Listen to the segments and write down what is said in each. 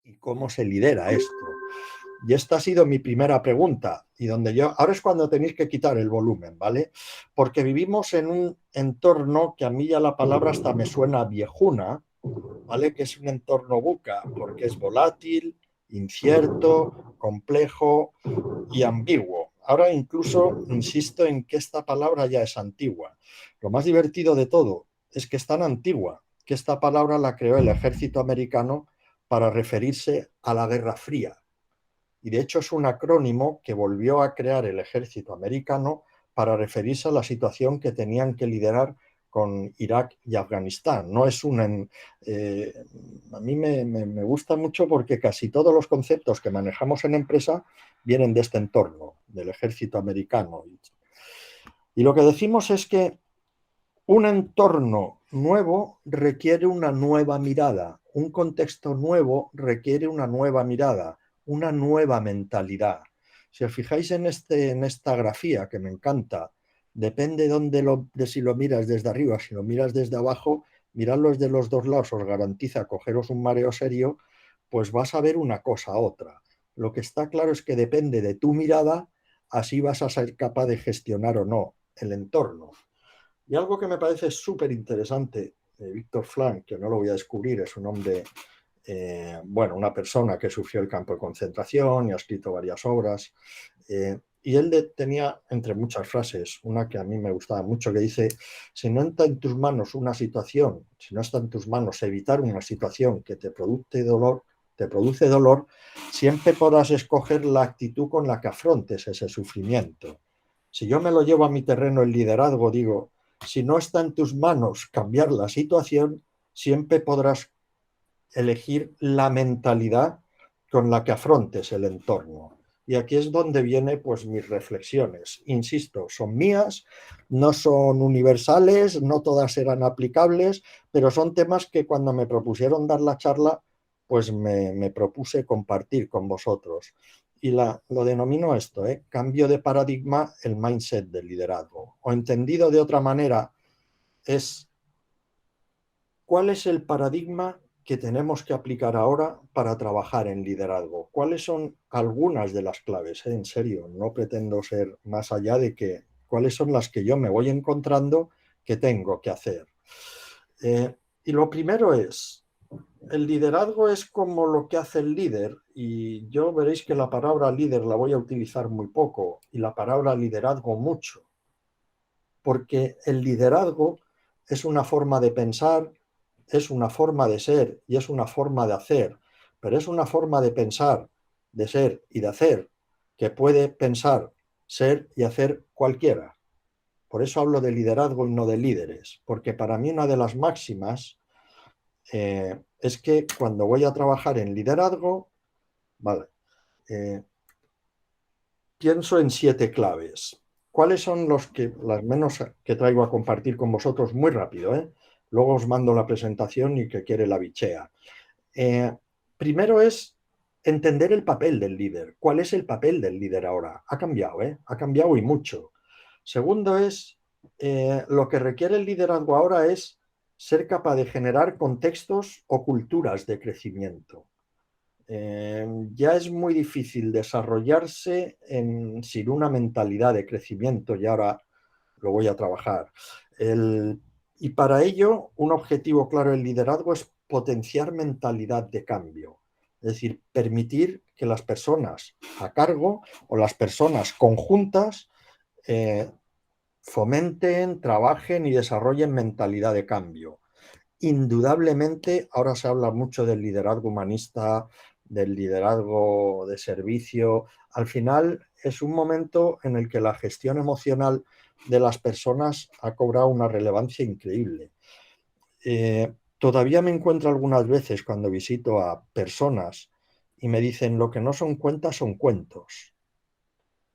y cómo se lidera esto. Y esta ha sido mi primera pregunta, y donde yo, ahora es cuando tenéis que quitar el volumen, ¿vale? Porque vivimos en un entorno que a mí ya la palabra hasta me suena viejuna, ¿vale? Que es un entorno buca, porque es volátil, incierto, complejo y ambiguo. Ahora incluso insisto en que esta palabra ya es antigua. Lo más divertido de todo es que es tan antigua que esta palabra la creó el ejército americano para referirse a la Guerra Fría. Y de hecho es un acrónimo que volvió a crear el ejército americano para referirse a la situación que tenían que liderar con Irak y Afganistán. No es a mí me gusta mucho porque casi todos los conceptos que manejamos en empresa vienen de este entorno, del ejército americano. Y lo que decimos es que un entorno nuevo requiere una nueva mirada, un contexto nuevo requiere una nueva mirada, una nueva mentalidad. Si os fijáis en esta grafía, que me encanta, depende de si lo miras desde arriba, si lo miras desde abajo, miradlo desde los dos lados, os garantiza cogeros un mareo serio, pues vas a ver una cosa a otra. Lo que está claro es que depende de tu mirada, así vas a ser capaz de gestionar o no el entorno. Y algo que me parece súper interesante, Víctor Frank, que no lo voy a descubrir, es un hombre, bueno, una persona que sufrió el campo de concentración y ha escrito varias obras. Y él tenía, entre muchas frases, una que a mí me gustaba mucho, que dice, si no está en tus manos una situación, si no está en tus manos evitar una situación que te produce dolor, siempre podrás escoger la actitud con la que afrontes ese sufrimiento. Si yo me lo llevo a mi terreno el liderazgo, digo, si no está en tus manos cambiar la situación, siempre podrás elegir la mentalidad con la que afrontes el entorno. Y aquí es donde vienen pues mis reflexiones. Insisto, son mías, no son universales, no todas eran aplicables, pero son temas que cuando me propusieron dar la charla, pues me propuse compartir con vosotros. Y lo denomino esto, cambio de paradigma, el mindset del liderazgo. O entendido de otra manera, es cuál es el paradigma que tenemos que aplicar ahora para trabajar en liderazgo. ¿Cuáles son algunas de las claves? En serio, no pretendo ser más allá de que cuáles son las que yo me voy encontrando que tengo que hacer. Y lo primero es, el liderazgo es como lo que hace el líder, y yo veréis que la palabra líder la voy a utilizar muy poco y la palabra liderazgo mucho, porque el liderazgo es una forma de pensar, es una forma de ser y es una forma de hacer, pero es una forma de pensar, de ser y de hacer que puede pensar, ser y hacer cualquiera. Por eso hablo de liderazgo y no de líderes, porque para mí una de las máximas es que cuando voy a trabajar en liderazgo, vale, pienso en 7 claves. ¿Cuáles son las menos que traigo a compartir con vosotros muy rápido? Luego os mando la presentación y que quiere la bichea. Primero es entender el papel del líder. ¿Cuál es el papel del líder ahora? Ha cambiado, ha cambiado y mucho. Segundo es, lo que requiere el liderazgo ahora es ser capaz de generar contextos o culturas de crecimiento. Ya es muy difícil desarrollarse sin una mentalidad de crecimiento y ahora lo voy a trabajar. Y para ello, un objetivo claro del liderazgo es potenciar mentalidad de cambio, es decir, permitir que las personas a cargo o las personas conjuntas fomenten, trabajen y desarrollen mentalidad de cambio. Indudablemente, ahora se habla mucho del liderazgo humanista, del liderazgo de servicio. Al final es un momento en el que la gestión emocional de las personas ha cobrado una relevancia increíble. Todavía me encuentro algunas veces cuando visito a personas y me dicen lo que no son cuentas son cuentos.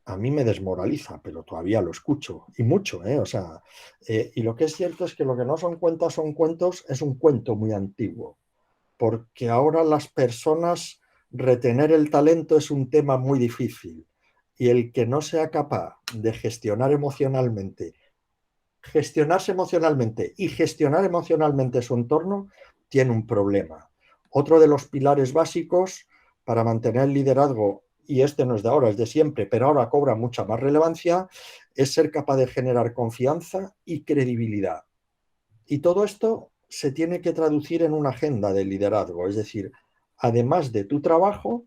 A mí me desmoraliza, pero todavía lo escucho, y mucho, ¿eh? O sea, y lo que es cierto es que lo que no son cuentas son cuentos es un cuento muy antiguo, porque ahora las personas, retener el talento es un tema muy difícil, y el que no sea capaz de gestionarse emocionalmente y gestionar emocionalmente su entorno, tiene un problema. Otro de los pilares básicos para mantener el liderazgo, y este no es de ahora, es de siempre, pero ahora cobra mucha más relevancia, es ser capaz de generar confianza y credibilidad. Y todo esto se tiene que traducir en una agenda de liderazgo, es decir, además de tu trabajo,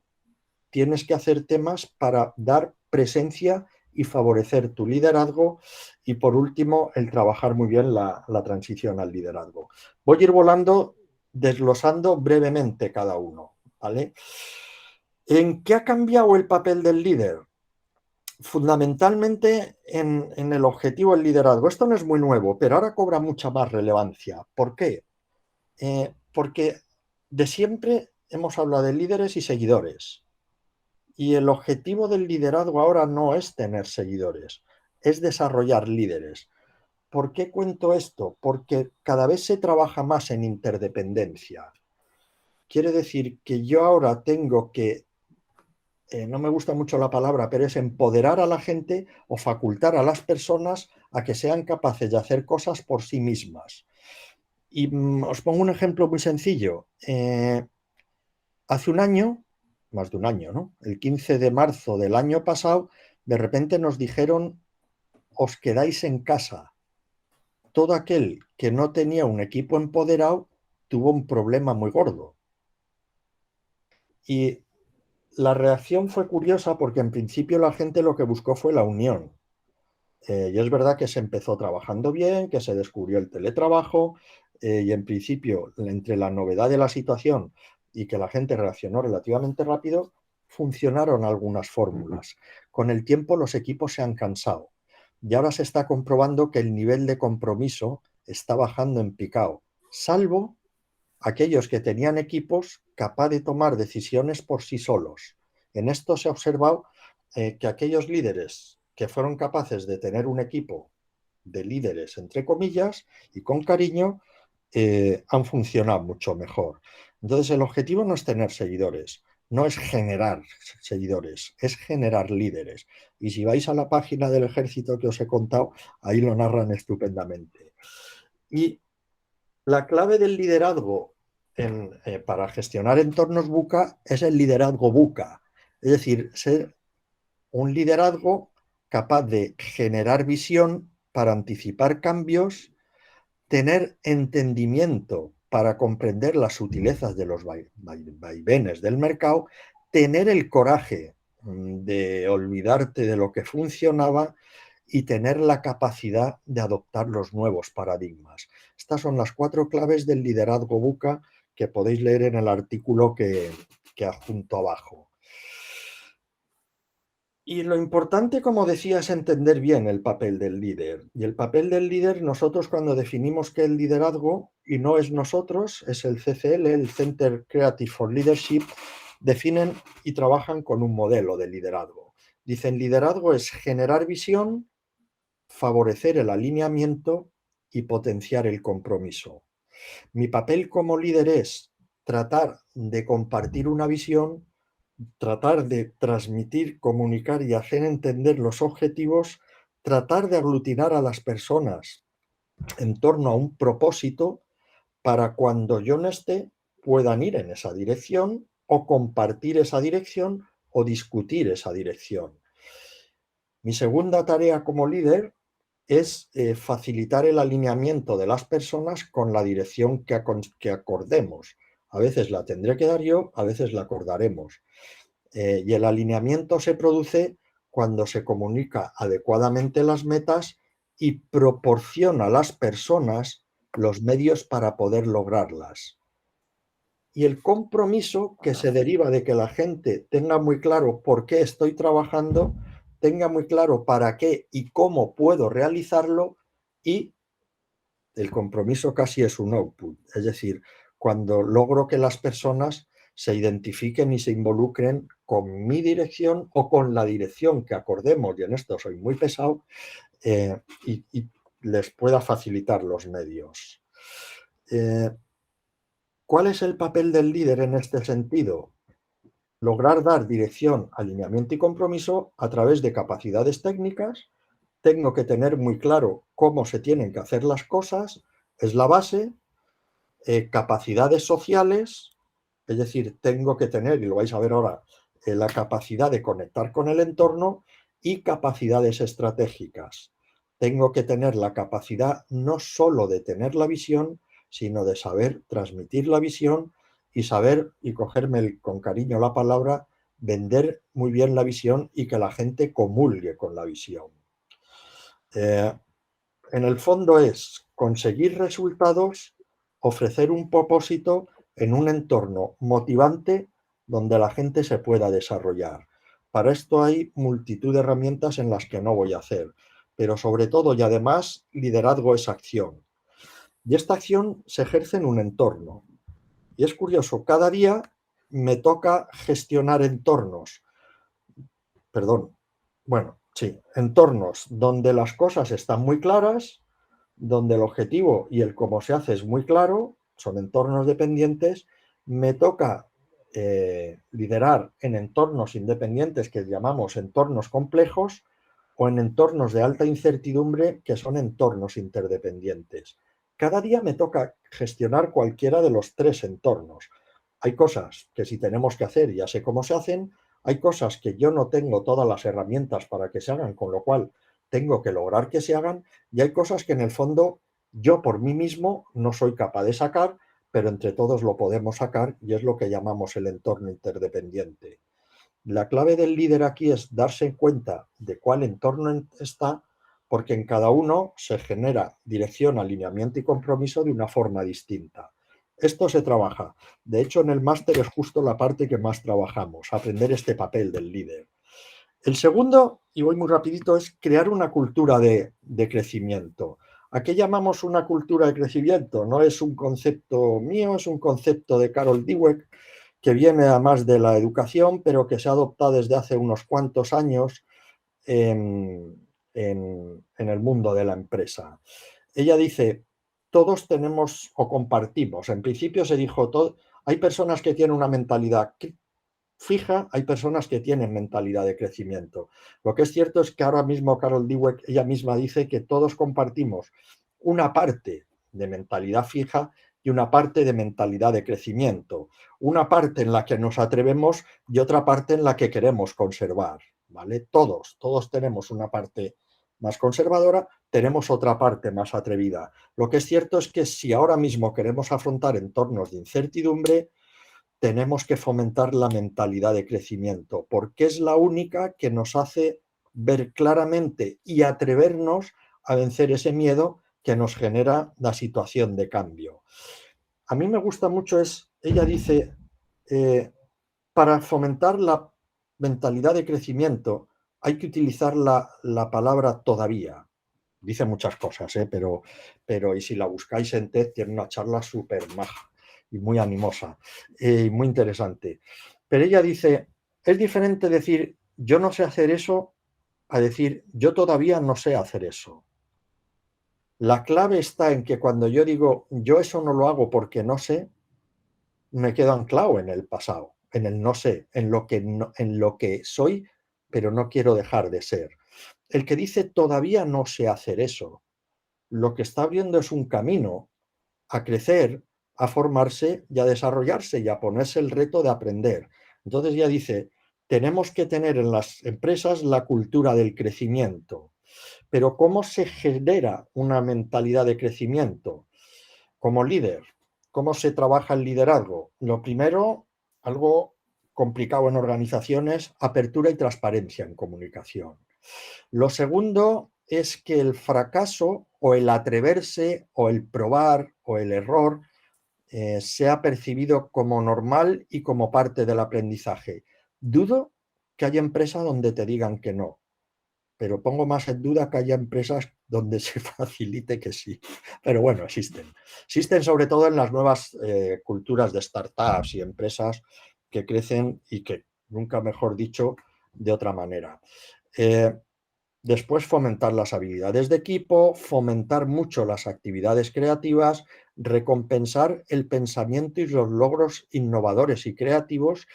tienes que hacer temas para dar presencia y favorecer tu liderazgo. Y por último, el trabajar muy bien la transición al liderazgo. Voy a ir volando, desglosando brevemente cada uno, ¿vale? ¿En qué ha cambiado el papel del líder? Fundamentalmente en el objetivo del liderazgo. Esto no es muy nuevo, pero ahora cobra mucha más relevancia. ¿Por qué? Porque de siempre hemos hablado de líderes y seguidores. Y el objetivo del liderazgo ahora no es tener seguidores, es desarrollar líderes. ¿Por qué cuento esto? Porque cada vez se trabaja más en interdependencia. Quiere decir que yo ahora tengo que, no me gusta mucho la palabra, pero es empoderar a la gente o facultar a las personas a que sean capaces de hacer cosas por sí mismas. Y os pongo un ejemplo muy sencillo. Hace un año, más de un año, ¿no? El 15 de marzo del año pasado, de repente nos dijeron, os quedáis en casa. Todo aquel que no tenía un equipo empoderado tuvo un problema muy gordo. Y la reacción fue curiosa porque en principio la gente lo que buscó fue la unión. Y es verdad que se empezó trabajando bien, que se descubrió el teletrabajo y en principio entre la novedad de la situación y que la gente reaccionó relativamente rápido, funcionaron algunas fórmulas. Con el tiempo los equipos se han cansado y ahora se está comprobando que el nivel de compromiso está bajando en picado, salvo aquellos que tenían equipos capaz de tomar decisiones por sí solos. En esto se ha observado que aquellos líderes que fueron capaces de tener un equipo de líderes, entre comillas, y con cariño, han funcionado mucho mejor. Entonces, el objetivo no es tener seguidores, no es generar seguidores, es generar líderes. Y si vais a la página del ejército que os he contado, ahí lo narran estupendamente. Y la clave del liderazgo para gestionar entornos buca es el liderazgo buca, es decir, ser un liderazgo capaz de generar visión para anticipar cambios, tener entendimiento para comprender las sutilezas de los vaivenes del mercado, tener el coraje de olvidarte de lo que funcionaba y tener la capacidad de adoptar los nuevos paradigmas. Estas son las 4 claves del liderazgo buca que podéis leer en el artículo que adjunto abajo. Y lo importante, como decía, es entender bien el papel del líder. Y el papel del líder, nosotros cuando definimos que el liderazgo, y no es nosotros, es el CCL, el Center Creative for Leadership, definen y trabajan con un modelo de liderazgo. Dicen, liderazgo es generar visión, favorecer el alineamiento y potenciar el compromiso. Mi papel como líder es tratar de compartir una visión, tratar de transmitir, comunicar y hacer entender los objetivos, tratar de aglutinar a las personas en torno a un propósito para cuando yo no esté puedan ir en esa dirección o compartir esa dirección o discutir esa dirección. Mi segunda tarea como líder es facilitar el alineamiento de las personas con la dirección que acordemos. A veces la tendré que dar yo, a veces la acordaremos. Y el alineamiento se produce cuando se comunica adecuadamente las metas y proporciona a las personas los medios para poder lograrlas. Y el compromiso que se deriva de que la gente tenga muy claro por qué estoy trabajando, tenga muy claro para qué y cómo puedo realizarlo, y el compromiso casi es un output, es decir, cuando logro que las personas se identifiquen y se involucren con mi dirección o con la dirección que acordemos, y en esto soy muy pesado, y les pueda facilitar los medios. ¿Cuál es el papel del líder en este sentido? Lograr dar dirección, alineamiento y compromiso a través de capacidades técnicas. Tengo que tener muy claro cómo se tienen que hacer las cosas, es la base. Capacidades sociales, Es decir, tengo que tener, y lo vais a ver ahora, la capacidad de conectar con el entorno y capacidades estratégicas. Tengo que tener la capacidad no solo de tener la visión, sino de saber transmitir la visión y saber, y cogerme con cariño la palabra, vender muy bien la visión y que la gente comulgue con la visión. En el fondo es conseguir resultados, ofrecer un propósito en un entorno motivante donde la gente se pueda desarrollar. Para esto hay multitud de herramientas en las que no voy a hacer, pero sobre todo y además liderazgo es acción. Y esta acción se ejerce en un entorno. Y es curioso, cada día me toca gestionar entornos, perdón, bueno, sí, entornos donde las cosas están muy claras, donde el objetivo y el cómo se hace es muy claro, son entornos dependientes, me toca liderar en entornos independientes que llamamos entornos complejos o en entornos de alta incertidumbre que son entornos interdependientes. Cada día me toca gestionar cualquiera de los tres entornos. Hay cosas que si tenemos que hacer ya sé cómo se hacen, hay cosas que yo no tengo todas las herramientas para que se hagan, con lo cual tengo que lograr que se hagan, y hay cosas que en el fondo yo por mí mismo no soy capaz de sacar, pero entre todos lo podemos sacar y es lo que llamamos el entorno interdependiente. La clave del líder aquí es darse cuenta de cuál entorno está, porque en cada uno se genera dirección, alineamiento y compromiso de una forma distinta. Esto se trabaja. De hecho, en el máster es justo la parte que más trabajamos, aprender este papel del líder. El segundo, y voy muy rapidito, es crear una cultura de crecimiento. ¿A qué llamamos una cultura de crecimiento? No es un concepto mío, es un concepto de Carol Dweck, que viene además de la educación, pero que se ha adoptado desde hace unos cuantos años en el mundo de la empresa. Ella dice, todos tenemos o compartimos, en principio se dijo, hay personas que tienen una mentalidad fija, hay personas que tienen mentalidad de crecimiento. Lo que es cierto es que ahora mismo Carol Dweck, ella misma dice que todos compartimos una parte de mentalidad fija y una parte de mentalidad de crecimiento. Una parte en la que nos atrevemos y otra parte en la que queremos conservar. ¿Vale? Todos tenemos una parte más conservadora, tenemos otra parte más atrevida. Lo que es cierto es que si ahora mismo queremos afrontar entornos de incertidumbre, tenemos que fomentar la mentalidad de crecimiento, porque es la única que nos hace ver claramente y atrevernos a vencer ese miedo que nos genera la situación de cambio. A mí me gusta mucho, ella dice, para fomentar la mentalidad de crecimiento hay que utilizar la palabra todavía. Dice muchas cosas, pero y si la buscáis en TED, tiene una charla súper maja y muy animosa y muy interesante. Pero ella dice, es diferente decir yo no sé hacer eso a decir yo todavía no sé hacer eso. La clave está en que cuando yo digo yo eso no lo hago porque no sé, me quedo anclado en el pasado, en el no sé, en lo que, en lo que soy, pero no quiero dejar de ser. El que dice todavía no sé hacer eso, lo que está abriendo es un camino a crecer, a formarse y a desarrollarse y a ponerse el reto de aprender. Entonces ya dice, tenemos que tener en las empresas la cultura del crecimiento. Pero ¿cómo se genera una mentalidad de crecimiento como líder? ¿Cómo se trabaja el liderazgo? Lo primero, algo complicado en organizaciones, apertura y transparencia en comunicación. Lo segundo es que el fracaso o el atreverse o el probar o el error sea percibido como normal y como parte del aprendizaje. Dudo que haya empresas donde te digan que no, pero pongo más en duda que haya empresas donde se facilite que sí. Pero bueno, existen. Existen sobre todo en las nuevas culturas de startups y empresas que crecen y que, nunca mejor dicho, de otra manera. Después, fomentar las habilidades de equipo, fomentar mucho las actividades creativas, recompensar el pensamiento y los logros innovadores y creativos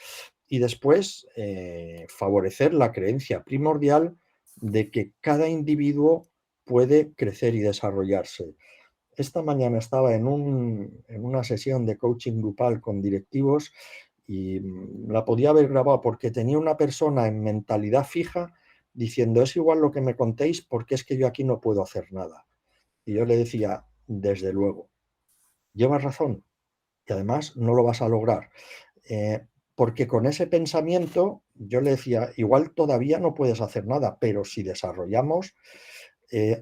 y después favorecer la creencia primordial de que cada individuo puede crecer y desarrollarse. esta mañana estaba en una sesión de coaching grupal con directivos y la podía haber grabado porque tenía una persona en mentalidad fija diciendo, es igual lo que me contéis porque es que yo aquí no puedo hacer nada. Y yo le decía, desde luego, llevas razón y además no lo vas a lograr. Porque con ese pensamiento yo le decía, igual todavía no puedes hacer nada, pero si desarrollamos,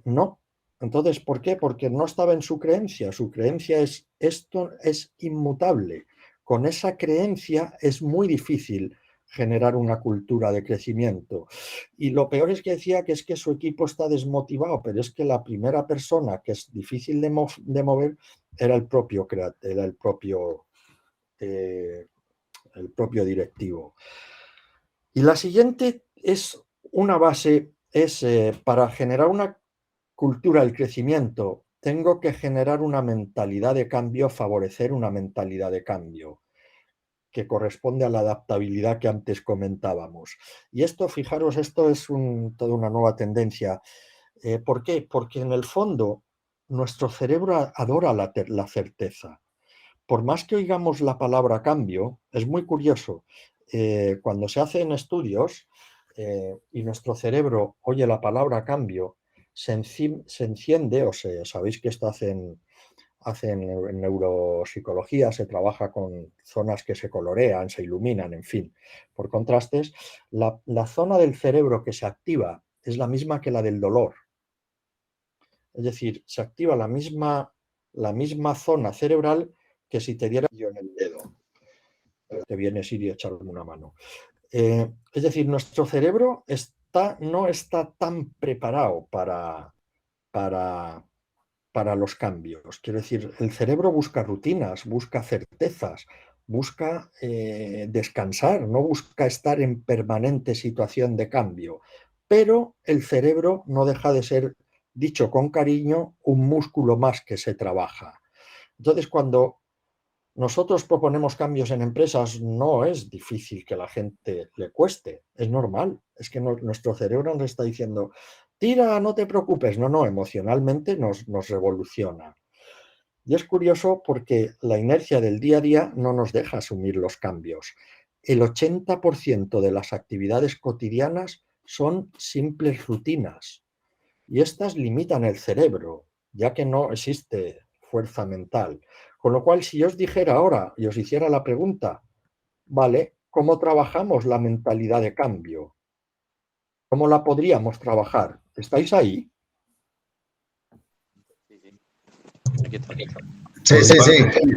no. Entonces, ¿por qué? Porque no estaba en su creencia. Su creencia es, esto es inmutable. Con esa creencia es muy difícil generar una cultura de crecimiento. Y lo peor es que decía que es que su equipo está desmotivado, pero es que la primera persona que es difícil de mover era el propio, era el propio directivo. Y la siguiente es una base, es para generar una cultura del crecimiento, tengo que generar una mentalidad de cambio, favorecer una mentalidad de cambio que corresponde a la adaptabilidad que antes comentábamos. Y esto, fijaros, esto es toda una nueva tendencia. ¿Por qué? Porque en el fondo nuestro cerebro adora la certeza. Por más que oigamos la palabra cambio, es muy curioso. Cuando se hacen estudios y nuestro cerebro oye la palabra cambio, se enciende, sabéis que esto hacen en neuropsicología, se trabaja con zonas que se colorean, se iluminan, en fin, por contrastes. La zona del cerebro que se activa es la misma que la del dolor. Es decir, se activa la misma zona cerebral que si te diera yo en el dedo. Te viene Siri a echarme una mano. Es decir, nuestro cerebro no está tan preparado para los cambios. Quiero decir, el cerebro busca rutinas, busca certezas, busca descansar, no busca estar en permanente situación de cambio. Pero el cerebro no deja de ser, dicho con cariño, un músculo más que se trabaja. Entonces, cuando nosotros proponemos cambios en empresas, no es difícil que a la gente le cueste, es normal. Es que nuestro cerebro nos está diciendo, tira, no te preocupes. No, emocionalmente nos revoluciona. Y es curioso porque la inercia del día a día no nos deja asumir los cambios. El 80% de las actividades cotidianas son simples rutinas y estas limitan el cerebro, ya que no existe fuerza mental. Con lo cual, si yo os dijera ahora y os hiciera la pregunta, vale, ¿cómo trabajamos la mentalidad de cambio? ¿Cómo la podríamos trabajar? ¿Estáis ahí? Aquí está. Sí, sí, sí.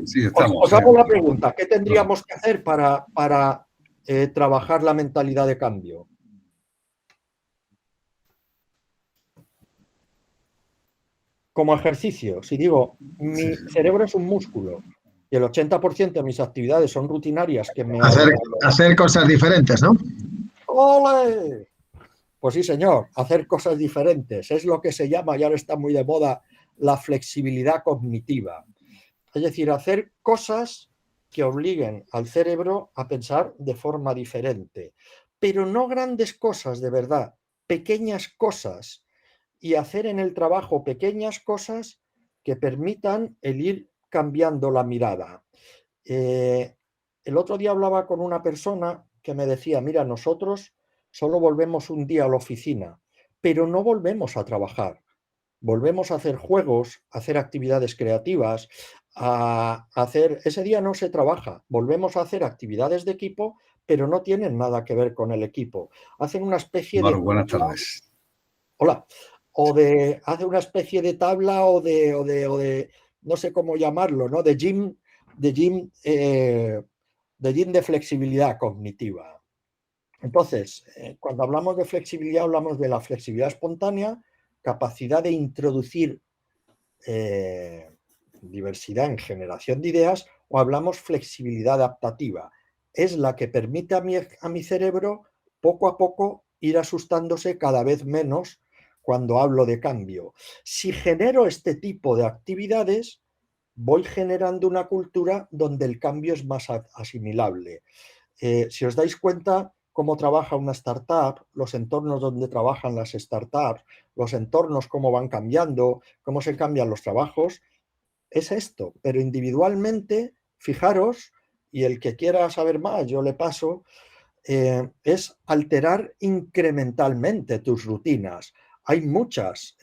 Sí, estamos. Os hago la pregunta, ¿qué tendríamos que hacer para trabajar la mentalidad de cambio? Como ejercicio, si digo, mi cerebro es un músculo y el 80% de mis actividades son rutinarias que me... Hacer cosas diferentes, ¿no? ¡Ole! Pues sí, señor, hacer cosas diferentes. Es lo que se llama, y ahora está muy de moda, la flexibilidad cognitiva. Es decir, hacer cosas que obliguen al cerebro a pensar de forma diferente. Pero no grandes cosas, de verdad, pequeñas cosas. Y hacer en el trabajo pequeñas cosas que permitan el ir cambiando la mirada. El otro día hablaba con una persona que me decía, mira, nosotros solo volvemos un día a la oficina, pero no volvemos a trabajar. Volvemos a hacer juegos, a hacer actividades creativas, ese día no se trabaja, volvemos a hacer actividades de equipo, pero no tienen nada que ver con el equipo. Hacen una especie de... Buenas tardes. Hola. Hace una especie de tabla o de no sé cómo llamarlo, ¿no? De gym de flexibilidad cognitiva. Entonces, cuando hablamos de flexibilidad, hablamos de la flexibilidad espontánea, capacidad de introducir diversidad en generación de ideas, o hablamos flexibilidad adaptativa. Es la que permite a mi cerebro poco a poco ir asustándose cada vez menos cuando hablo de cambio. Si genero este tipo de actividades, voy generando una cultura donde el cambio es más asimilable. Si os dais cuenta cómo trabaja una startup, los entornos donde trabajan las startups, los entornos cómo van cambiando, cómo se cambian los trabajos, es esto, pero individualmente, fijaros, y el que quiera saber más, yo le paso, es alterar incrementalmente tus rutinas. Hay muchas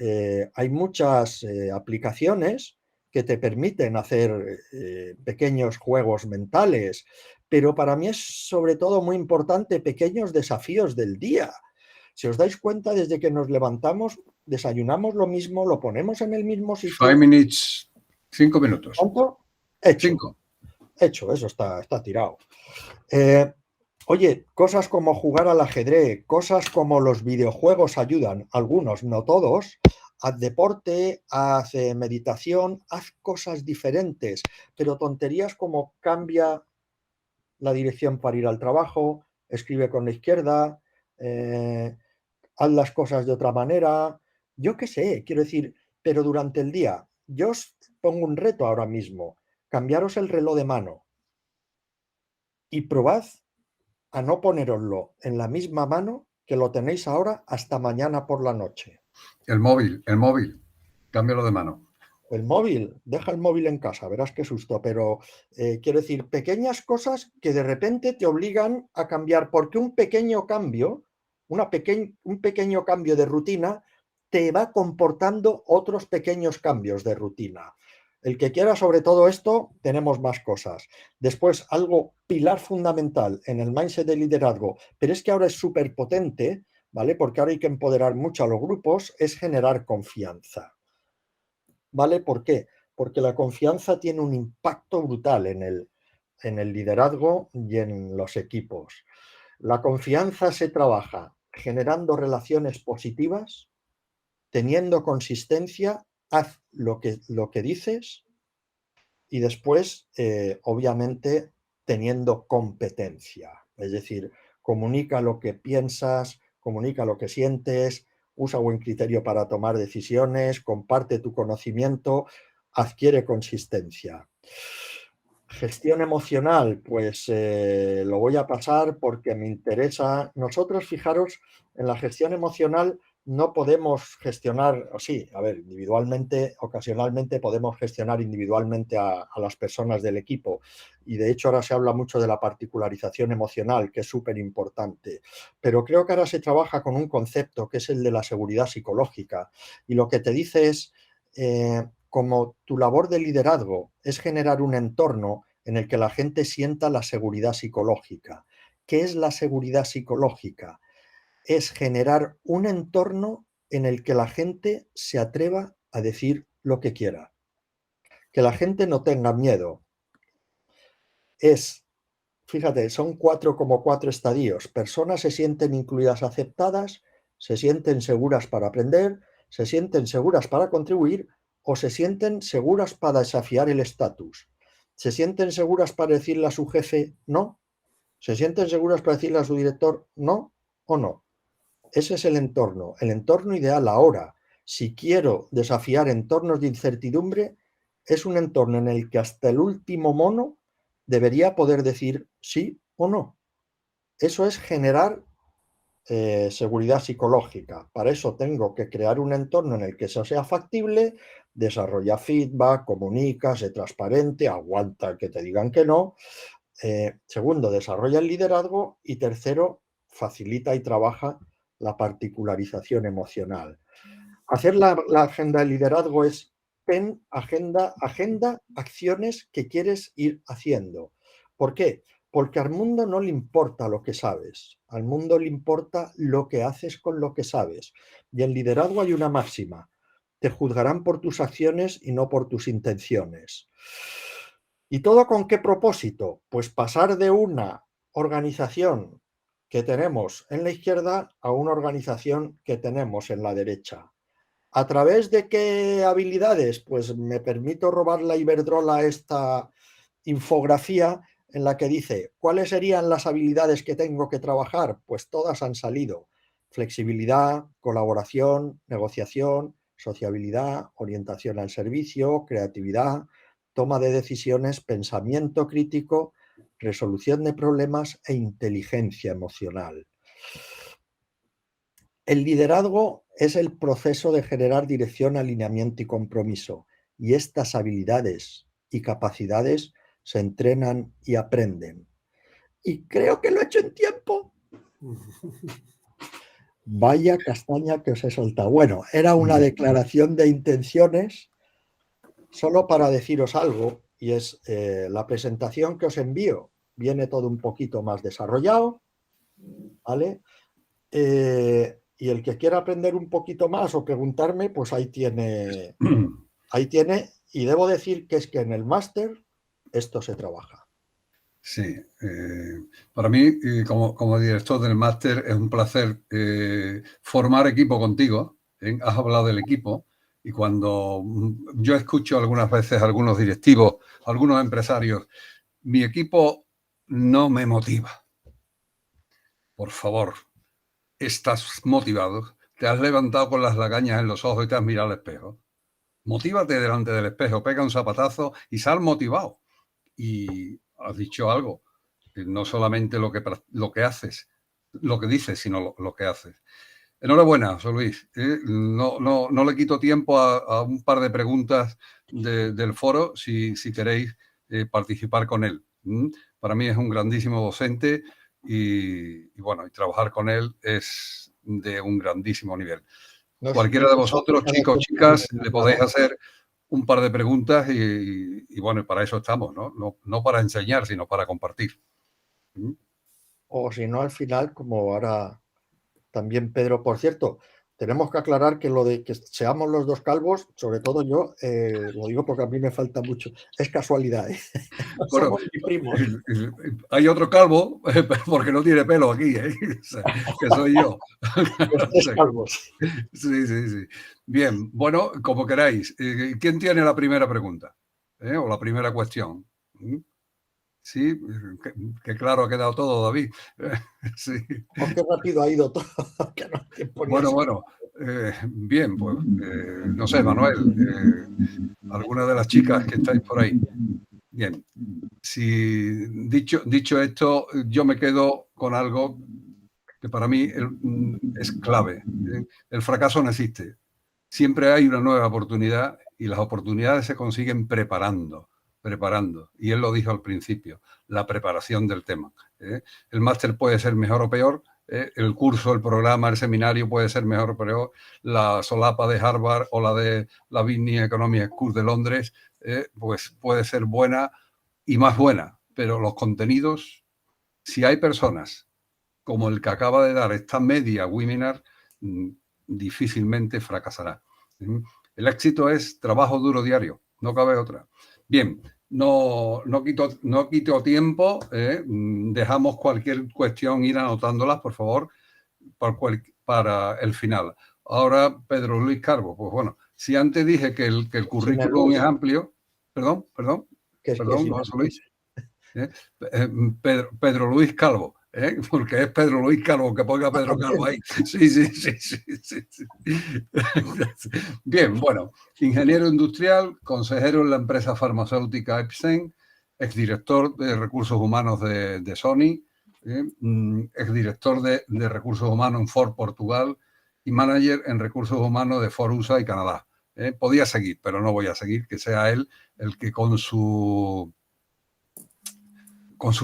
aplicaciones que te permiten hacer pequeños juegos mentales, pero para mí es sobre todo muy importante pequeños desafíos del día. Si os dais cuenta, desde que nos levantamos, desayunamos lo mismo, lo ponemos en el mismo sitio. 5 minutes, 5 minutos. ¿Cuánto? Hecho. 5. Hecho, eso está tirado. Oye, cosas como jugar al ajedrez, cosas como los videojuegos ayudan, algunos, no todos. Haz deporte, haz meditación, haz cosas diferentes, pero tonterías como cambia la dirección para ir al trabajo, escribe con la izquierda, haz las cosas de otra manera, yo qué sé, quiero decir, pero durante el día, yo os pongo un reto ahora mismo, cambiaros el reloj de mano y probad a no ponéroslo en la misma mano que lo tenéis ahora hasta mañana por la noche. El móvil, cámbialo de mano. El móvil, deja el móvil en casa, verás qué susto, pero quiero decir, pequeñas cosas que de repente te obligan a cambiar, porque un pequeño cambio, un pequeño cambio de rutina te va comportando otros pequeños cambios de rutina. El que quiera sobre todo esto, tenemos más cosas. Después, algo pilar fundamental en el mindset de liderazgo, pero es que ahora es súper potente, ¿vale? Porque ahora hay que empoderar mucho a los grupos, es generar confianza. ¿Vale? ¿Por qué? Porque la confianza tiene un impacto brutal en el liderazgo y en los equipos. La confianza se trabaja generando relaciones positivas, teniendo consistencia, haz lo que dices y después, obviamente, teniendo competencia. Es decir, comunica lo que piensas, comunica lo que sientes, usa buen criterio para tomar decisiones, comparte tu conocimiento, adquiere consistencia. Gestión emocional, pues lo voy a pasar porque me interesa. Nosotros, fijaros, en la gestión emocional no podemos gestionar, o sí, a ver, individualmente, ocasionalmente podemos gestionar individualmente a las personas del equipo. Y de hecho ahora se habla mucho de la particularización emocional, que es súper importante. Pero creo que ahora se trabaja con un concepto que es el de la seguridad psicológica. Y lo que te dice es, como tu labor de liderazgo es generar un entorno en el que la gente sienta la seguridad psicológica. ¿Qué es la seguridad psicológica? Es generar un entorno en el que la gente se atreva a decir lo que quiera. Que la gente no tenga miedo. Fíjate, son 4 estadios. Personas se sienten incluidas, aceptadas, se sienten seguras para aprender, se sienten seguras para contribuir o se sienten seguras para desafiar el estatus. ¿Se sienten seguras para decirle a su jefe no? ¿Se sienten seguras para decirle a su director no o no? Ese es el entorno ideal ahora. Si quiero desafiar entornos de incertidumbre, es un entorno en el que hasta el último mono debería poder decir sí o no. Eso es generar seguridad psicológica. Para eso tengo que crear un entorno en el que eso sea factible, desarrolla feedback, comunica, sé transparente, aguanta que te digan que no. Segundo, desarrolla el liderazgo y tercero, facilita y trabaja la particularización emocional. Hacer la agenda de liderazgo es agenda, acciones que quieres ir haciendo. ¿Por qué? Porque al mundo no le importa lo que sabes, al mundo le importa lo que haces con lo que sabes. Y en liderazgo hay una máxima, te juzgarán por tus acciones y no por tus intenciones. ¿Y todo con qué propósito? Pues pasar de una organización que tenemos en la izquierda a una organización que tenemos en la derecha. ¿A través de qué habilidades? Pues me permito robar la Iberdrola esta infografía en la que dice, ¿cuáles serían las habilidades que tengo que trabajar? Pues todas han salido. Flexibilidad, colaboración, negociación, sociabilidad, orientación al servicio, creatividad, toma de decisiones, pensamiento crítico, resolución de problemas e inteligencia emocional. El liderazgo es el proceso de generar dirección, alineamiento y compromiso. y estas habilidades y capacidades se entrenan y aprenden. Y creo que lo he hecho en tiempo. Vaya castaña que os he soltado. Bueno, era una declaración de intenciones solo para deciros algo, y es la presentación que os envío. Viene todo un poquito más desarrollado, ¿vale? Y el que quiera aprender un poquito más o preguntarme, pues ahí tiene. Ahí tiene, y debo decir que es que en el máster esto se trabaja. Sí, para mí, como director del máster, es un placer formar equipo contigo. Has hablado del equipo, y cuando yo escucho algunas veces a algunos directivos, a algunos empresarios, mi equipo no me motiva. Por favor, estás motivado, te has levantado con las lagañas en los ojos y te has mirado al espejo. Motívate delante del espejo, pega un zapatazo y sal motivado. Y has dicho algo, no solamente lo que haces, lo que dices, sino lo que haces. Enhorabuena, José Luis. No le quito tiempo a un par de preguntas del foro si queréis participar con él. Para mí es un grandísimo docente y bueno, y trabajar con él es de un grandísimo nivel. No, Cualquiera de vosotros, chicos, chicas, le podéis hacer un par de preguntas y bueno, para eso estamos, ¿no? No para enseñar, sino para compartir. O si no, al final, como ahora también Pedro, por cierto, tenemos que aclarar que lo de que seamos los dos calvos, sobre todo yo, lo digo porque a mí me falta mucho, es casualidad, ¿eh? No Bueno, somos ni primos. hay otro calvo, porque no tiene pelo aquí, que soy yo. Los tres calvos. Sí. Bien, bueno, como queráis. ¿Quién tiene la primera pregunta? ¿O la primera cuestión? Sí, que claro ha quedado todo, David. Sí. Oh, qué rápido ha ido todo. Que no te ponías. Bueno, bien, pues no sé, Manuel, alguna de las chicas que estáis por ahí. Bien, si dicho esto, yo me quedo con algo que para mí es clave. El fracaso no existe. Siempre hay una nueva oportunidad y las oportunidades se consiguen preparando. Y él lo dijo al principio, la preparación del tema. El máster puede ser mejor o peor, el curso, el programa, el seminario puede ser mejor o peor, la solapa de Harvard o la de la Business Economics School de Londres, pues puede ser buena y más buena, pero los contenidos, si hay personas como el que acaba de dar esta media webinar, difícilmente fracasará. El éxito es trabajo duro diario, no cabe otra. Bien, no quito tiempo, dejamos cualquier cuestión ir anotándolas, por favor, para el final. Ahora, Pedro Luis Calvo, pues bueno, si antes dije que el currículum es amplio, perdón, José Luis. Pedro Luis Calvo, porque es Pedro Luis Calvo, que ponga Pedro Calvo ahí. Sí. Bien, bueno, ingeniero industrial, consejero en la empresa farmacéutica Epsen, exdirector de recursos humanos de Sony, exdirector de recursos humanos en Ford Portugal y manager en recursos humanos de Ford USA y Canadá. Podía seguir, pero no voy a seguir, que sea él el que con su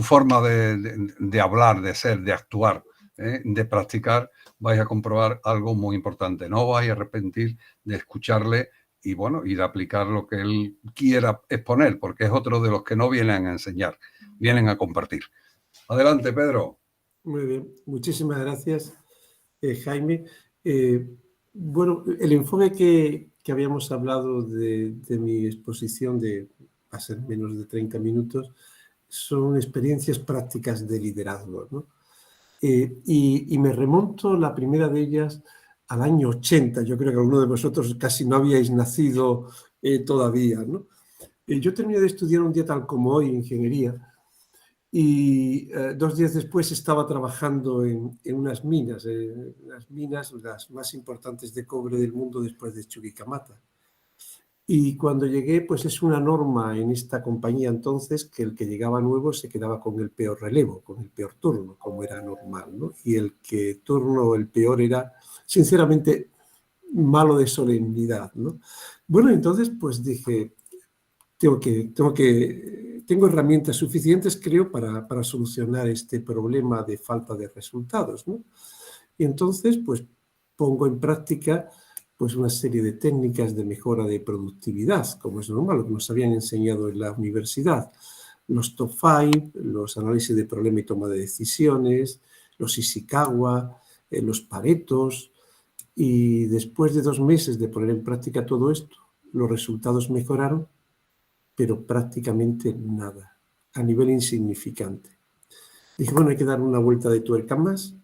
forma de hablar, de ser, de actuar, de practicar, vais a comprobar algo muy importante. No vais a arrepentir de escucharle y, bueno, y de aplicar lo que él quiera exponer, porque es otro de los que no vienen a enseñar, vienen a compartir. Adelante, Pedro. Muy bien, muchísimas gracias, Jaime. Bueno, el enfoque que habíamos hablado de mi exposición, va a ser menos de 30 minutos, son experiencias prácticas de liderazgo, ¿no? Y me remonto, la primera de ellas, al año 80. Yo creo que alguno de vosotros casi no habíais nacido todavía, ¿no? Yo terminé de estudiar un día tal como hoy, ingeniería, y 2 días después estaba trabajando en unas minas, las más importantes de cobre del mundo después de Chuquicamata. Y cuando llegué, pues es una norma en esta compañía entonces que el que llegaba nuevo se quedaba con el peor relevo, con el peor turno, como era normal, ¿no? Y el que turno, el peor era, sinceramente, malo de solemnidad, ¿no? Bueno, entonces pues dije, tengo herramientas suficientes, creo, para solucionar este problema de falta de resultados, ¿no? Y entonces, pues, pongo en práctica pues, una serie de técnicas de mejora de productividad, como es normal, lo que nos habían enseñado en la universidad. Los top 5, los análisis de problema y toma de decisiones, los Ishikawa, los Paretos. Y después de 2 meses de poner en práctica todo esto, los resultados mejoraron, pero prácticamente nada, a nivel insignificante. Dije, bueno, hay que dar una vuelta de tuerca más.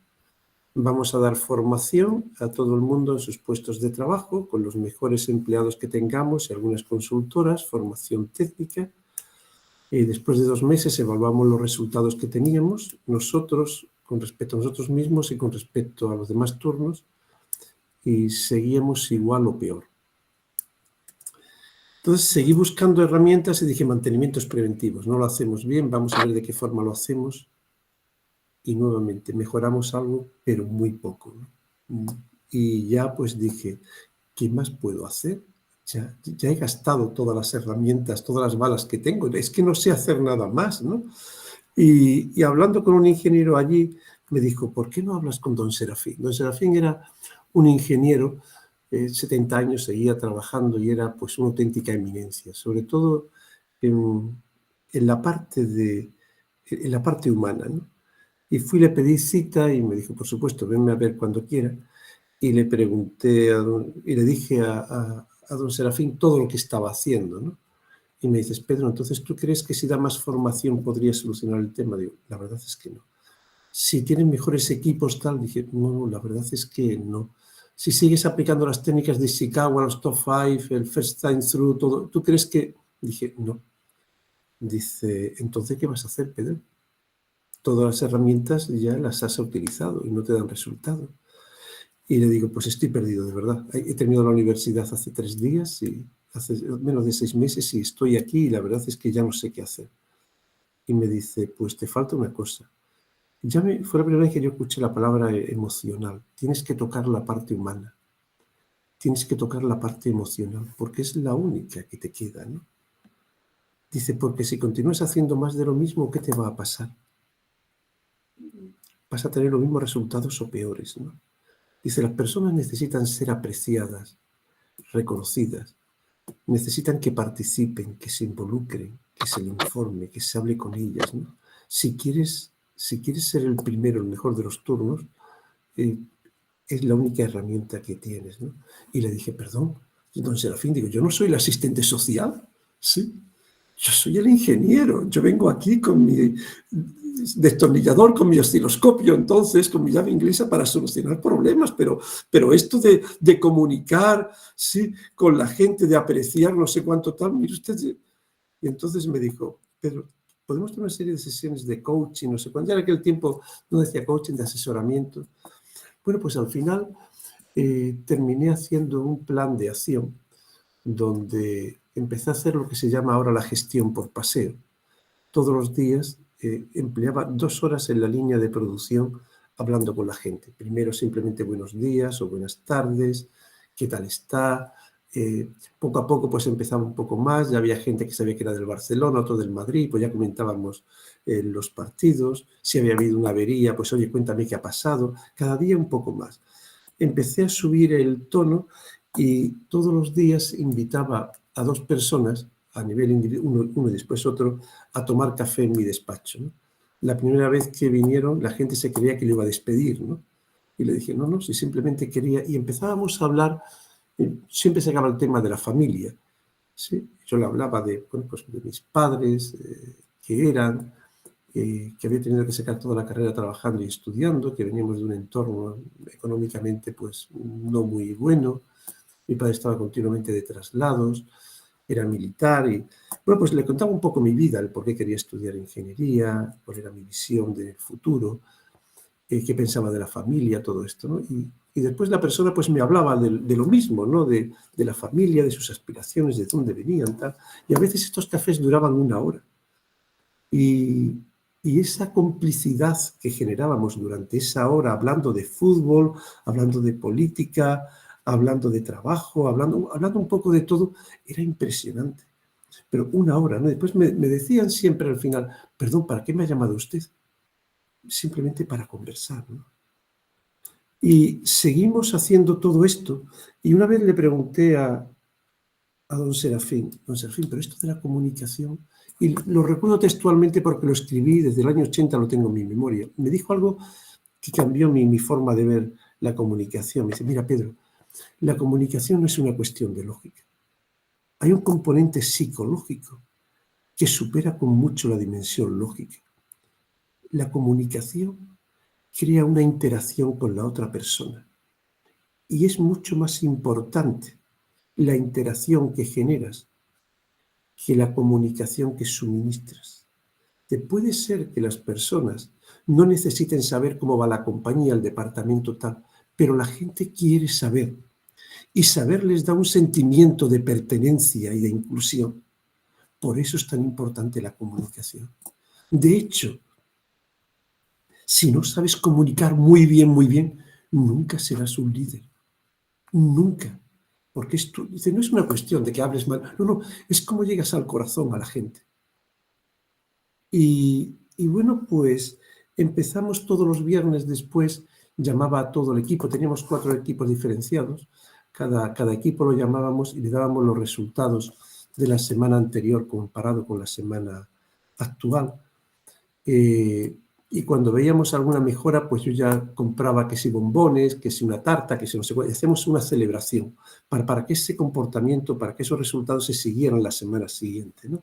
Vamos a dar formación a todo el mundo en sus puestos de trabajo, con los mejores empleados que tengamos y algunas consultoras, formación técnica. Y después de 2 meses evaluamos los resultados que teníamos, nosotros, con respecto a nosotros mismos y con respecto a los demás turnos, y seguíamos igual o peor. Entonces seguí buscando herramientas y dije mantenimientos preventivos. No lo hacemos bien, vamos a ver de qué forma lo hacemos. Y nuevamente mejoramos algo, pero muy poco, ¿no? Y ya pues dije, ¿qué más puedo hacer? Ya he gastado todas las herramientas, todas las balas que tengo. Es que no sé hacer nada más, ¿no? Y hablando con un ingeniero allí, me dijo, ¿por qué no hablas con don Serafín? Don Serafín era un ingeniero, 70 años, seguía trabajando y era pues una auténtica eminencia, sobre todo en la parte humana, ¿no? Y fui, le pedí cita y me dijo, por supuesto, venme a ver cuando quiera. Y le pregunté, y le dije a don Serafín todo lo que estaba haciendo, ¿no? Y me dices, Pedro, entonces, ¿tú crees que si da más formación podría solucionar el tema? Digo, la verdad es que no. Si tienen mejores equipos, tal, dije, no, la verdad es que no. Si sigues aplicando las técnicas de Ishikawa, los top 5, el first time through, todo, ¿tú crees que...? Dije, no. Dice, entonces, ¿qué vas a hacer, Pedro? Todas las herramientas ya las has utilizado y no te dan resultado. Y le digo, pues estoy perdido, de verdad. He terminado la universidad hace 3 días, y hace menos de 6 meses, y estoy aquí y la verdad es que ya no sé qué hacer. Y me dice, pues te falta una cosa. Fue la primera vez que yo escuché la palabra emocional. Tienes que tocar la parte humana. Tienes que tocar la parte emocional, porque es la única que te queda, ¿no? Dice, porque si continúas haciendo más de lo mismo, ¿qué te va a pasar? Vas a tener los mismos resultados o peores, ¿no? Dice, las personas necesitan ser apreciadas, reconocidas, necesitan que participen, que se involucren, que se le informe, que se hable con ellas, ¿no? Si quieres ser el primero, el mejor de los turnos, es la única herramienta que tienes, ¿no? Y le dije, perdón, don Serafín, digo, yo no soy el asistente social, ¿sí? Yo soy el ingeniero, yo vengo aquí con mi destornillador, con mi osciloscopio, entonces, con mi llave inglesa para solucionar problemas, pero esto de comunicar, sí, con la gente, de apreciar no sé cuánto tal, mire usted. Y entonces me dijo, Pedro, podemos tener una serie de sesiones de coaching, no sé cuánto, ya en aquel tiempo no decía coaching, de asesoramiento. Bueno, pues al final terminé haciendo un plan de acción donde empecé a hacer lo que se llama ahora la gestión por paseo. Todos los días empleaba 2 horas en la línea de producción hablando con la gente. Primero simplemente buenos días o buenas tardes, qué tal está. Poco a poco pues empezaba un poco más, ya había gente que sabía que era del Barcelona, otro del Madrid, pues ya comentábamos los partidos. Si había habido una avería, pues oye, cuéntame qué ha pasado. Cada día un poco más. Empecé a subir el tono y todos los días invitaba a 2 personas, a nivel uno y después otro, a tomar café en mi despacho, ¿no? La primera vez que vinieron, la gente se creía que le iba a despedir, ¿no? Y le dije, no, si simplemente quería... Y empezábamos a hablar, siempre se acaba el tema de la familia, ¿sí? Yo le hablaba de mis padres, que eran... que había tenido que sacar toda la carrera trabajando y estudiando, que veníamos de un entorno económicamente pues no muy bueno. Mi padre estaba continuamente de traslados, era militar y, bueno, pues le contaba un poco mi vida, el por qué quería estudiar ingeniería, cuál era mi visión del futuro, qué pensaba de la familia, todo esto, ¿no? Y después la persona pues me hablaba de lo mismo, ¿no? De la familia, de sus aspiraciones, de dónde venían, tal. Y a veces estos cafés duraban 1 hora. Y esa complicidad que generábamos durante esa hora, hablando de fútbol, hablando de política, hablando de trabajo, hablando un poco de todo. Era impresionante. Pero una hora, ¿no? Después me decían siempre al final, perdón, ¿para qué me ha llamado usted? Simplemente para conversar, ¿no? Y seguimos haciendo todo esto. Y una vez le pregunté a don Serafín, pero esto de la comunicación, y lo recuerdo textualmente porque lo escribí desde el año 80, lo tengo en mi memoria. Me dijo algo que cambió mi forma de ver la comunicación. Me dice, mira, Pedro, la comunicación no es una cuestión de lógica. Hay un componente psicológico que supera con mucho la dimensión lógica. La comunicación crea una interacción con la otra persona y es mucho más importante la interacción que generas que la comunicación que suministras. Te puede ser que las personas no necesiten saber cómo va la compañía, el departamento tal, pero la gente quiere saber y saber les da un sentimiento de pertenencia y de inclusión. Por eso es tan importante la comunicación. De hecho, si no sabes comunicar muy bien, nunca serás un líder. Nunca. Porque no es una cuestión de que hables mal. No, es cómo llegas al corazón a la gente. Y bueno, pues empezamos todos los viernes después, llamaba a todo el equipo, teníamos 4 equipos diferenciados, cada equipo lo llamábamos y le dábamos los resultados de la semana anterior comparado con la semana actual. Y cuando veíamos alguna mejora, pues yo ya compraba que si bombones, que si una tarta, que si no sé cuál, y hacemos una celebración para que ese comportamiento, para que esos resultados se siguieran la semana siguiente, ¿no?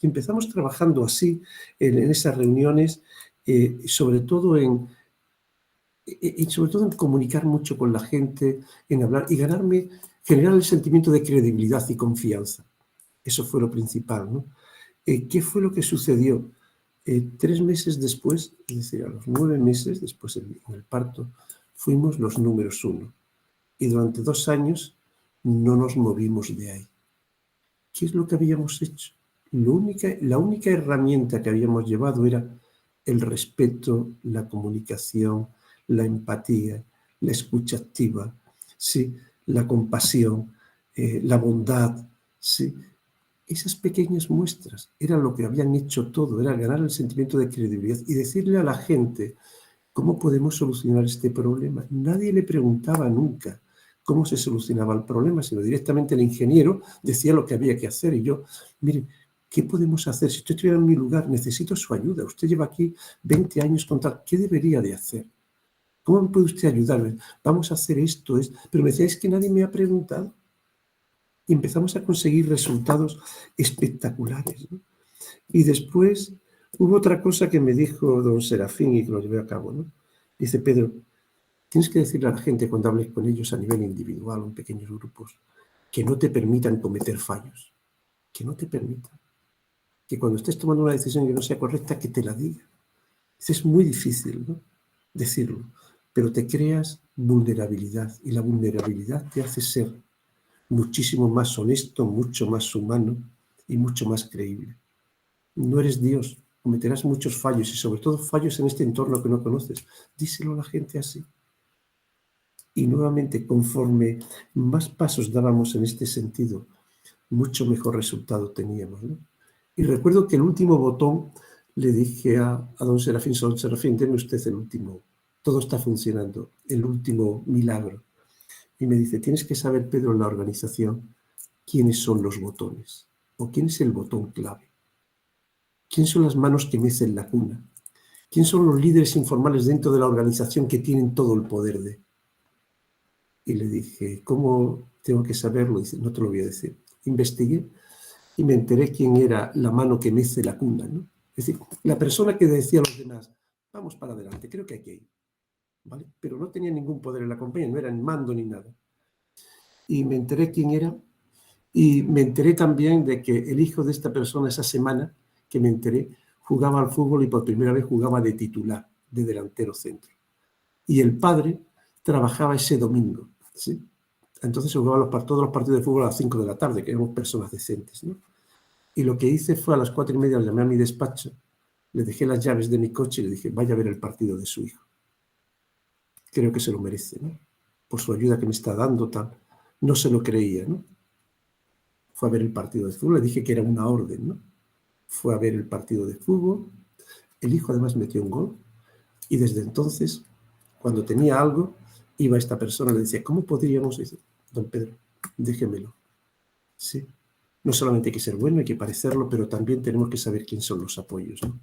Y empezamos trabajando así en esas reuniones, sobre todo en comunicar mucho con la gente, en hablar y generar el sentimiento de credibilidad y confianza. Eso fue lo principal, ¿no? ¿Qué fue lo que sucedió? 3 meses después, es decir, a los 9 meses después en el parto, fuimos los números 1. Y durante 2 años no nos movimos de ahí. ¿Qué es lo que habíamos hecho? La única herramienta que habíamos llevado era el respeto, la comunicación, la empatía, la escucha activa, ¿sí? La compasión, la bondad, ¿sí? Esas pequeñas muestras eran lo que habían hecho todo, era ganar el sentimiento de credibilidad y decirle a la gente cómo podemos solucionar este problema. Nadie le preguntaba nunca cómo se solucionaba el problema, sino directamente el ingeniero decía lo que había que hacer. Y yo, mire, ¿qué podemos hacer? Si usted estuviera en mi lugar, necesito su ayuda. Usted lleva aquí 20 años con tal. ¿Qué debería de hacer? ¿Cómo me puede usted ayudarme? Vamos a hacer esto. Pero me decía, es que nadie me ha preguntado. Y empezamos a conseguir resultados espectaculares, ¿no? Y después hubo otra cosa que me dijo don Serafín y que lo llevé a cabo, ¿no? Dice, Pedro, tienes que decirle a la gente cuando hables con ellos a nivel individual o en pequeños grupos que no te permitan cometer fallos, que no te permitan. Que cuando estés tomando una decisión que no sea correcta, que te la diga. Es muy difícil, ¿no? Decirlo, pero te creas vulnerabilidad y la vulnerabilidad te hace ser muchísimo más honesto, mucho más humano y mucho más creíble. No eres Dios, cometerás muchos fallos y sobre todo fallos en este entorno que no conoces. Díselo a la gente así. Y nuevamente, conforme más pasos dábamos en este sentido, mucho mejor resultado teníamos, ¿no? Y recuerdo que el último botón le dije a don Serafín, deme usted el último, todo está funcionando, el último milagro. Y me dice, tienes que saber, Pedro, en la organización, quiénes son los botones o quién es el botón clave. ¿Quién son las manos que mecen la cuna? ¿Quién son los líderes informales dentro de la organización que tienen todo el poder de? Y le dije, ¿cómo tengo que saberlo? Dice, no te lo voy a decir. Investigué y me enteré quién era la mano que mece la cuna, ¿no? Es decir, la persona que decía a los demás, vamos para adelante, creo que hay que ir, ¿vale? Pero no tenía ningún poder en la compañía, no era ni mando ni nada. Y me enteré quién era y me enteré también de que el hijo de esta persona esa semana que me enteré jugaba al fútbol y por primera vez jugaba de titular, de delantero centro. Y el padre trabajaba ese domingo, ¿sí? Entonces jugaban todos los partidos de fútbol a las 5 de la tarde, que éramos personas decentes, ¿no? Y lo que hice fue a las 4:30, le llamé a mi despacho, le dejé las llaves de mi coche y le dije, vaya a ver el partido de su hijo. Creo que se lo merece, ¿no? por su ayuda que me está dando, tal. No se lo creía, ¿no? Fue a ver el partido de fútbol, le dije que era una orden, ¿no? Fue a ver el partido de fútbol, el hijo además metió un gol, y desde entonces, cuando tenía algo, iba esta persona y le decía, ¿cómo podríamos decir? Don Pedro, déjemelo. Sí. No solamente hay que ser bueno, hay que parecerlo, pero también tenemos que saber quién son los apoyos, ¿no?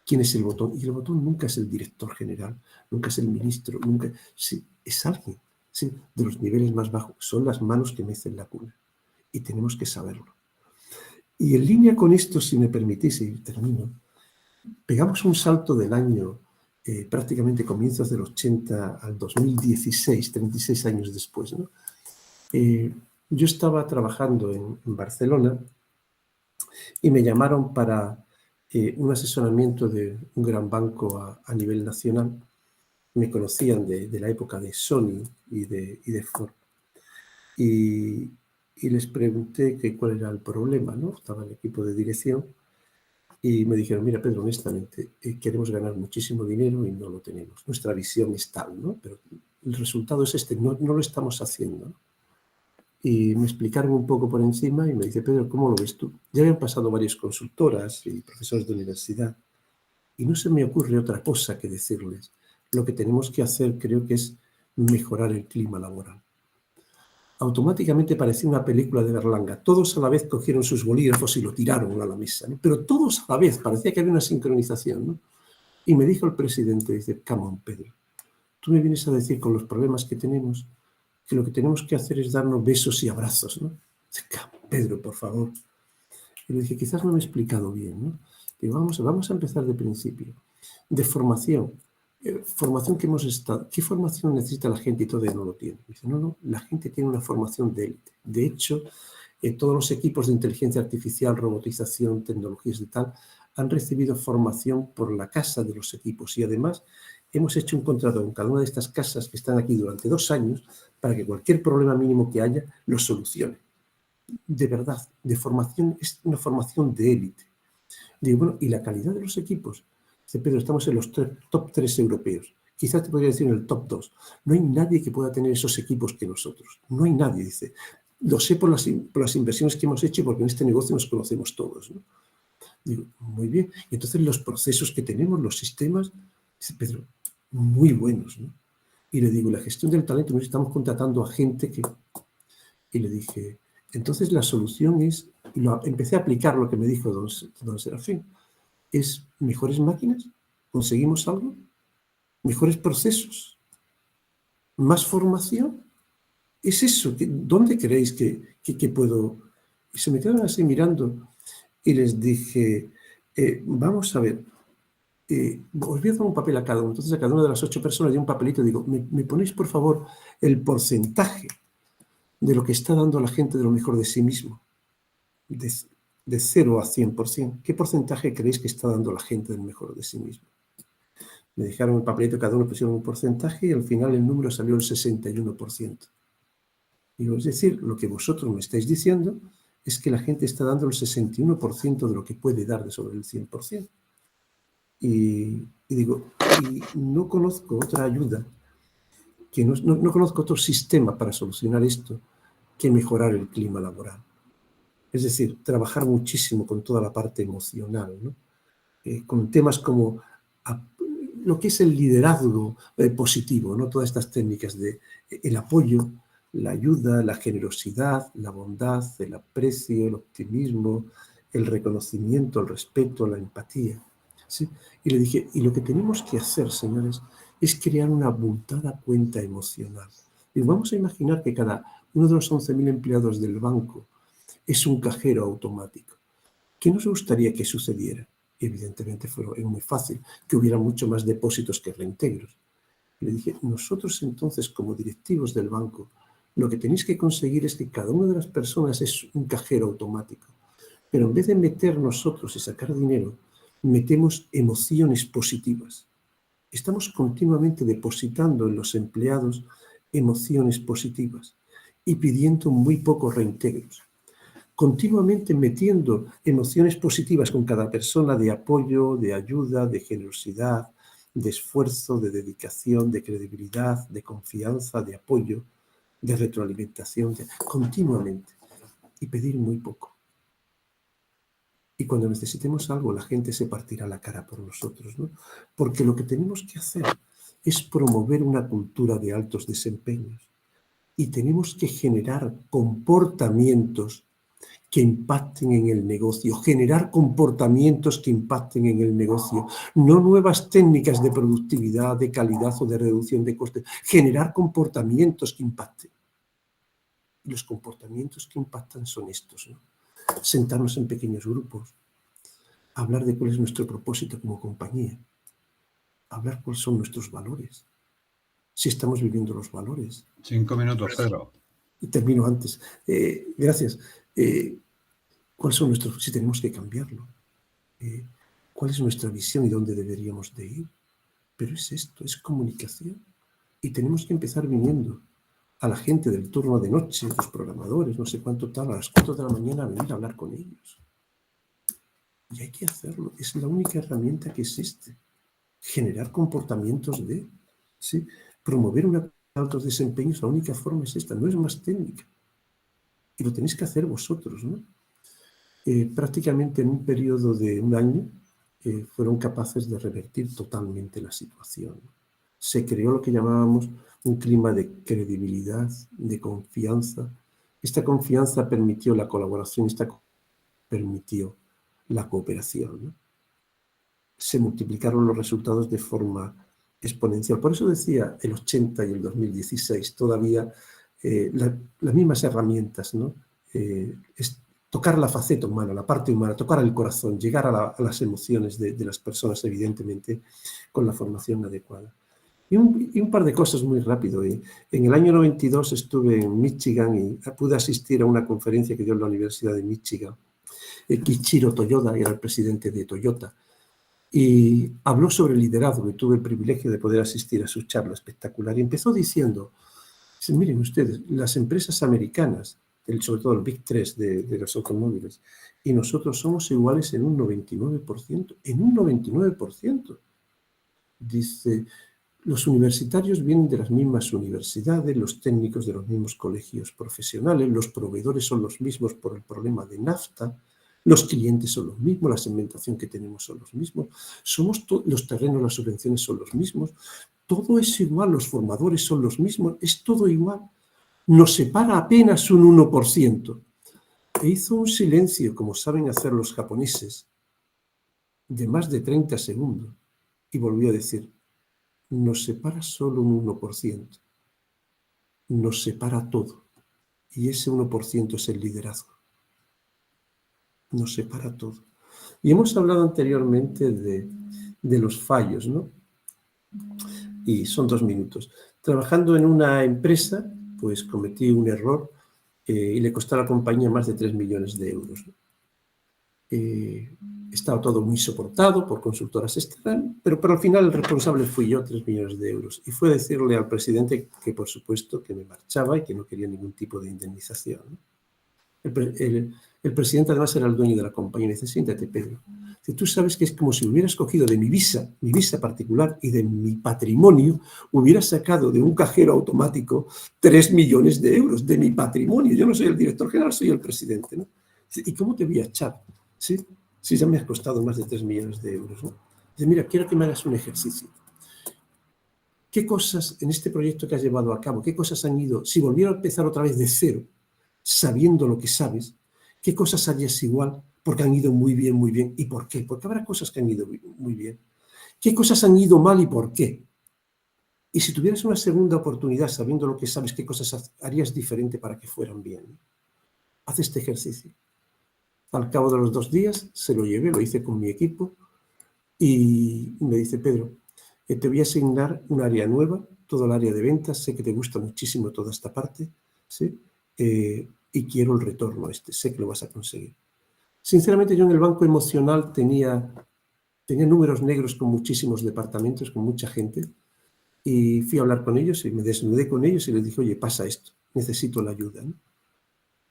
¿Quién es el botón? Y el botón nunca es el director general, nunca es el ministro, nunca... Sí, es alguien, sí, de los niveles más bajos. Son las manos que mecen la cuna. Y tenemos que saberlo. Y en línea con esto, si me permitís, y termino, pegamos un salto del año, prácticamente comienzos del 80 al 2016, 36 años después, ¿no? Yo estaba trabajando en Barcelona y me llamaron para un asesoramiento de un gran banco a nivel nacional. Me conocían de la época de Sony y de Ford. Y les pregunté cuál era el problema, ¿no? Estaba el equipo de dirección y me dijeron, mira, Pedro, honestamente, queremos ganar muchísimo dinero y no lo tenemos. Nuestra visión es tal, ¿no? Pero el resultado es este, no lo estamos haciendo, ¿no? Y me explicaron un poco por encima y me dice, Pedro, ¿cómo lo ves tú? Ya habían pasado varias consultoras y profesores de universidad y no se me ocurre otra cosa que decirles. Lo que tenemos que hacer creo que es mejorar el clima laboral. Automáticamente parecía una película de Berlanga. Todos a la vez cogieron sus bolígrafos y lo tiraron a la mesa, ¿no? Pero todos a la vez, parecía que había una sincronización, ¿no? Y me dijo el presidente, dice, come on, Pedro, tú me vienes a decir con los problemas que tenemos que lo que tenemos que hacer es darnos besos y abrazos, ¿no? Dice, Pedro, por favor. Y le dije, quizás no me he explicado bien, ¿no? Digo, vamos a empezar de principio. De formación. Formación que hemos estado. ¿Qué formación necesita la gente y todavía no lo tiene? Dice, no, la gente tiene una formación de élite. De hecho, todos los equipos de inteligencia artificial, robotización, tecnologías de tal, han recibido formación por la casa de los equipos y además hemos hecho un contrato con cada una de estas casas que están aquí durante 2 años para que cualquier problema mínimo que haya lo solucione. De verdad, de formación, es una formación de élite. Digo, bueno, ¿y la calidad de los equipos? Dice, Pedro, estamos en los top 3 europeos. Quizás te podría decir en el top 2. No hay nadie que pueda tener esos equipos que nosotros. No hay nadie, dice. Lo sé por las inversiones que hemos hecho y porque en este negocio nos conocemos todos, ¿no? Digo, muy bien. Y entonces los procesos que tenemos, los sistemas, dice Pedro, muy buenos, ¿no? Y le digo, la gestión del talento, nos estamos contratando a gente que... Y le dije, entonces la solución es, y empecé a aplicar lo que me dijo don Serafín, es mejores máquinas, ¿conseguimos algo? ¿Mejores procesos? ¿Más formación? ¿Es eso? ¿Dónde creéis que puedo...? Y se me quedaron así mirando y les dije, vamos a ver, os voy a dar un papel a cada uno. Entonces a cada una de las 8 personas dio un papelito y digo, ¿me ponéis por favor el porcentaje de lo que está dando la gente de lo mejor de sí mismo? De 0 a 100%. ¿Qué porcentaje creéis que está dando la gente del mejor de sí mismo? Me dejaron el papelito, cada uno pusieron un porcentaje y al final el número salió el 61%. Digo, es decir, lo que vosotros me estáis diciendo es que la gente está dando el 61% de lo que puede dar de sobre el 100%. Y digo, y no conozco otra ayuda, no conozco otro sistema para solucionar esto que mejorar el clima laboral. Es decir, trabajar muchísimo con toda la parte emocional, ¿no? Con temas como lo que es el liderazgo positivo, ¿no? Todas estas técnicas de el apoyo, la ayuda, la generosidad, la bondad, el aprecio, el optimismo, el reconocimiento, el respeto, la empatía, ¿sí? Y le dije, y lo que tenemos que hacer, señores, es crear una abultada cuenta emocional. Y vamos a imaginar que cada uno de los 11.000 empleados del banco es un cajero automático. ¿Qué nos gustaría que sucediera? Evidentemente es muy fácil, que hubiera mucho más depósitos que reintegros. Le dije, nosotros entonces como directivos del banco, lo que tenéis que conseguir es que cada una de las personas es un cajero automático. Pero en vez de meter nosotros y sacar dinero, metemos emociones positivas. Estamos continuamente depositando en los empleados emociones positivas y pidiendo muy pocos reintegros. Continuamente metiendo emociones positivas con cada persona de apoyo, de ayuda, de generosidad, de esfuerzo, de dedicación, de credibilidad, de confianza, de apoyo, de retroalimentación, continuamente, y pedir muy poco. Y cuando necesitemos algo, la gente se partirá la cara por nosotros, ¿no? Porque lo que tenemos que hacer es promover una cultura de altos desempeños y tenemos que generar comportamientos que impacten en el negocio, generar comportamientos que impacten en el negocio, no nuevas técnicas de productividad, de calidad o de reducción de costes, generar comportamientos que impacten. Y los comportamientos que impactan son estos, ¿no? Sentarnos en pequeños grupos, hablar de cuál es nuestro propósito como compañía, hablar cuáles son nuestros valores, si estamos viviendo los valores. 5 minutos, Pedro. Y termino antes. Gracias. ¿Cuáles son nuestros, si tenemos que cambiarlo? ¿Cuál es nuestra visión y dónde deberíamos de ir? Pero es esto, es comunicación. Y tenemos que empezar viniendo a la gente del turno de noche, los programadores, no sé cuánto tal, a las 4 de la mañana a venir a hablar con ellos. Y hay que hacerlo. Es la única herramienta que existe. Generar comportamientos de, ¿sí? Promover una altos desempeños, la única forma es esta, no es más técnica. Y lo tenéis que hacer vosotros, ¿no? Prácticamente en un periodo de un año fueron capaces de revertir totalmente la situación. Se creó lo que llamábamos un clima de credibilidad, de confianza. Esta confianza permitió la colaboración, permitió la cooperación, ¿no? Se multiplicaron los resultados de forma exponencial. Por eso decía el 80 y el 2016, todavía las mismas herramientas, ¿no? Es tocar la faceta humana, la parte humana, tocar el corazón, llegar a las emociones de las personas, evidentemente, con la formación adecuada. Y un par de cosas muy rápido. En el año 92 estuve en Michigan y pude asistir a una conferencia que dio en la Universidad de Michigan. Kiichiro Toyoda era el presidente de Toyota. Y habló sobre liderazgo y tuve el privilegio de poder asistir a su charla espectacular. Y empezó diciendo, miren ustedes, las empresas americanas, sobre todo el Big 3 de los automóviles, y nosotros somos iguales en un 99%, en un 99%. Dice, los universitarios vienen de las mismas universidades, los técnicos de los mismos colegios profesionales, los proveedores son los mismos por el problema de NAFTA, los clientes son los mismos, la segmentación que tenemos son los mismos, los terrenos, las subvenciones son los mismos, todo es igual, los formadores son los mismos, es todo igual. Nos separa apenas un 1%. E hizo un silencio, como saben hacer los japoneses, de más de 30 segundos, y volvió a decir, nos separa solo un 1%, nos separa todo, y ese 1% es el liderazgo. Nos separa todo. Y hemos hablado anteriormente de los fallos, ¿no? Y son 2 minutos. Trabajando en una empresa, pues cometí un error y le costó a la compañía más de 3 millones de euros, ¿no? Estaba todo muy soportado por consultoras externas, pero al final el responsable fui yo, 3 millones de euros. Y fue a decirle al presidente que, por supuesto, que me marchaba y que no quería ningún tipo de indemnización, ¿no? El presidente además era el dueño de la compañía y dice, siéntate, Pedro. Si tú sabes que es como si hubieras cogido de mi visa particular y de mi patrimonio, hubieras sacado de un cajero automático 3 millones de euros de mi patrimonio. Yo no soy el director general, soy el presidente, ¿no? ¿Y cómo te voy a echar? ¿Sí? Si ya me has costado más de 3 millones de euros, ¿no? Dice, mira, quiero que me hagas un ejercicio. ¿Qué cosas en este proyecto que has llevado a cabo, qué cosas han ido, si volviera a empezar otra vez de cero, sabiendo lo que sabes, qué cosas harías igual? Porque han ido muy bien, muy bien. ¿Y por qué? Porque habrá cosas que han ido muy bien. ¿Qué cosas han ido mal y por qué? Y si tuvieras una segunda oportunidad, sabiendo lo que sabes, ¿qué cosas harías diferente para que fueran bien? Haz este ejercicio. Al cabo de los 2 días se lo llevé, lo hice con mi equipo y me dice, Pedro, te voy a asignar un área nueva, todo el área de ventas, sé que te gusta muchísimo toda esta parte, ¿sí? Y quiero el retorno sé que lo vas a conseguir. Sinceramente, yo en el banco emocional tenía números negros con muchísimos departamentos, con mucha gente, y fui a hablar con ellos y me desnudé con ellos y les dije, oye, pasa esto, necesito la ayuda, ¿no?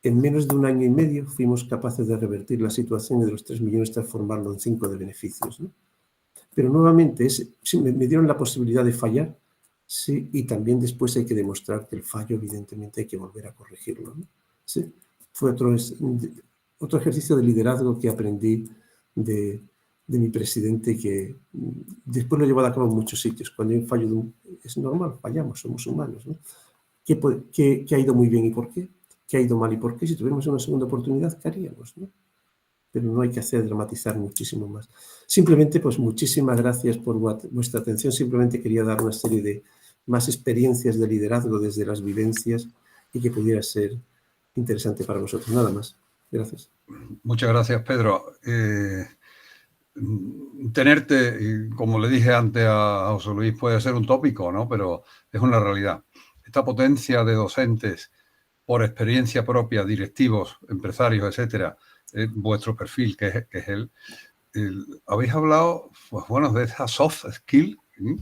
En menos de 1 año y medio fuimos capaces de revertir la situación y de los 3 millones transformarlo en 5 de beneficios, ¿no? Pero nuevamente sí, me dieron la posibilidad de fallar, sí, y también después hay que demostrar que el fallo, evidentemente, hay que volver a corregirlo, ¿no? Sí, fue otro ejercicio de liderazgo que aprendí de mi presidente, que después lo he llevado a cabo en muchos sitios. Cuando hay un fallo, es normal, fallamos, somos humanos, ¿no? ¿Qué ha ido muy bien y por qué? ¿Qué ha ido mal y por qué? Si tuviéramos una segunda oportunidad, ¿qué haríamos, no? Pero no hay que hacer dramatizar muchísimo más. Simplemente, pues muchísimas gracias por vuestra atención. Simplemente quería dar una serie de más experiencias de liderazgo desde las vivencias y que pudiera ser interesante para vosotros. Nada más. Gracias. Muchas gracias, Pedro. Tenerte, como le dije antes a José Luis, puede ser un tópico, ¿no? Pero es una realidad. Esta potencia de docentes por experiencia propia, directivos, empresarios, etcétera, vuestro perfil, que es habéis hablado, pues bueno, de esa soft skill, ¿sí?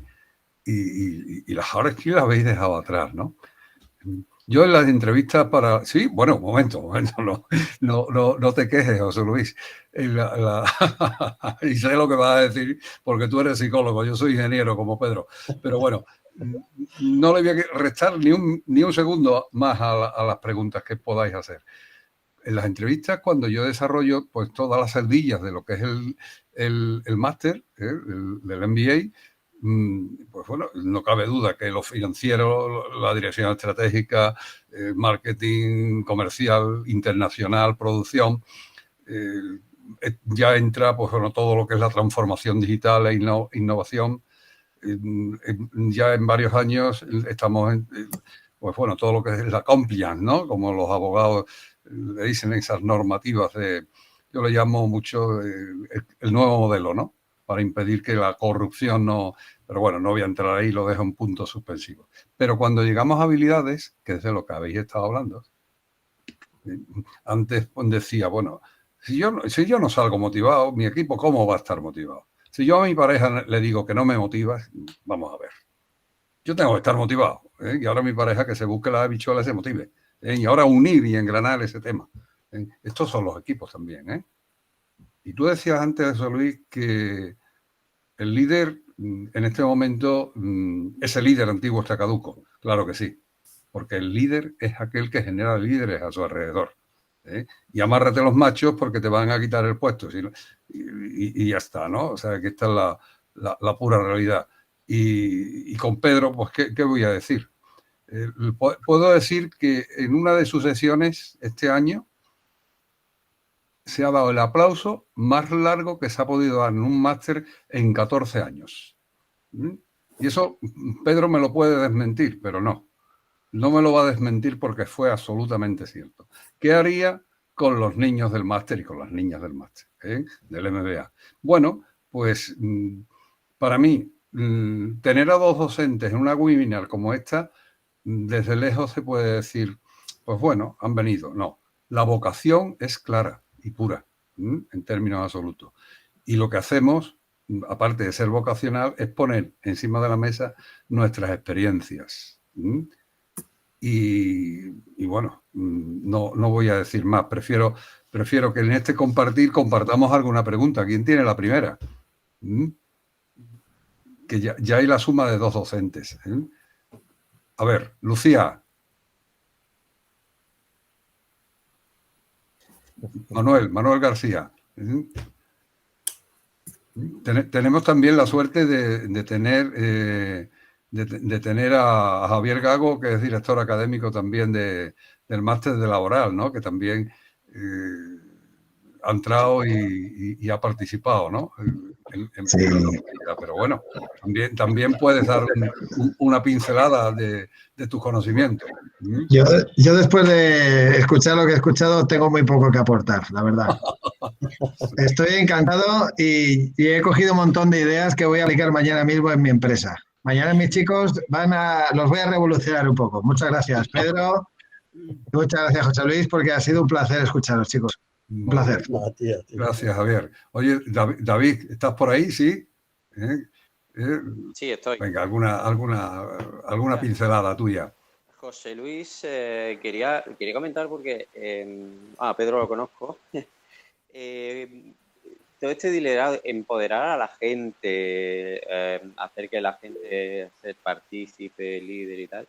Y las hard skills las habéis dejado atrás, ¿no? Yo en las entrevistas para... Sí, bueno, un momento, no te quejes, José Luis. Y sé lo que vas a decir, porque tú eres psicólogo, yo soy ingeniero como Pedro. Pero bueno, no le voy a restar ni un segundo más a las preguntas que podáis hacer. En las entrevistas, cuando yo desarrollo pues todas las celdillas de lo que es el máster, del MBA, pues bueno, no cabe duda que lo financiero, la dirección estratégica, marketing comercial, internacional, producción, ya entra pues bueno, todo lo que es la transformación digital e innovación. Ya en varios años estamos en, pues bueno, todo lo que es la compliance, ¿no? Como los abogados le dicen esas normativas yo le llamo mucho el nuevo modelo, ¿no? Para impedir que la corrupción no... Pero bueno, no voy a entrar ahí, lo dejo en punto suspensivo. Pero cuando llegamos a habilidades, que es de lo que habéis estado hablando, antes decía, bueno, si yo no salgo motivado, mi equipo, ¿cómo va a estar motivado? Si yo a mi pareja le digo que no me motivas, vamos a ver. Yo tengo que estar motivado, ¿eh? Y ahora mi pareja que se busque la habichuela se motive, ¿eh? Y ahora unir y engranar ese tema, ¿eh? Estos son los equipos también, ¿eh? Y tú decías antes, José Luis, que el líder en este momento, ese líder antiguo está caduco. Claro que sí, porque el líder es aquel que genera líderes a su alrededor, ¿eh? Y amárrate los machos porque te van a quitar el puesto, y ya está, ¿no? O sea, que esta es la pura realidad. Y con Pedro, pues, ¿qué voy a decir? Puedo decir que en una de sus sesiones este año se ha dado el aplauso más largo que se ha podido dar en un máster en 14 años. Y eso Pedro me lo puede desmentir, pero no me lo va a desmentir porque fue absolutamente cierto. ¿Qué haría con los niños del máster y con las niñas del máster, del MBA? Bueno, pues para mí, tener a dos docentes en una webinar como esta, desde lejos se puede decir, pues bueno, han venido. No, la vocación es clara y pura, en términos absolutos. Y lo que hacemos, aparte de ser vocacional, es poner encima de la mesa nuestras experiencias. Y bueno, no voy a decir más. Prefiero que en este compartamos alguna pregunta. ¿Quién tiene la primera? Que ya hay la suma de dos docentes. A ver, Lucía. Manuel García. Tenemos también la suerte de tener a Javier Gago, que es director académico también del máster de laboral, ¿no? Que también ha entrado y ha participado, ¿no? Sí. Pero bueno, también puedes dar una pincelada de tus conocimientos. Yo después de escuchar lo que he escuchado tengo muy poco que aportar, la verdad. Estoy encantado y he cogido un montón de ideas que voy a aplicar mañana mismo en mi empresa. Mañana mis chicos los voy a revolucionar un poco. Muchas gracias, Pedro. Muchas gracias, José Luis, porque ha sido un placer escucharos, chicos. Un placer. Gracias, Javier. Oye, David, ¿estás por ahí? ¿Sí? Sí, estoy. Venga, alguna pincelada tuya. José Luis, quería comentar porque... Pedro lo conozco. todo este liderazgo, empoderar a la gente, hacer que la gente se partícipe, líder y tal,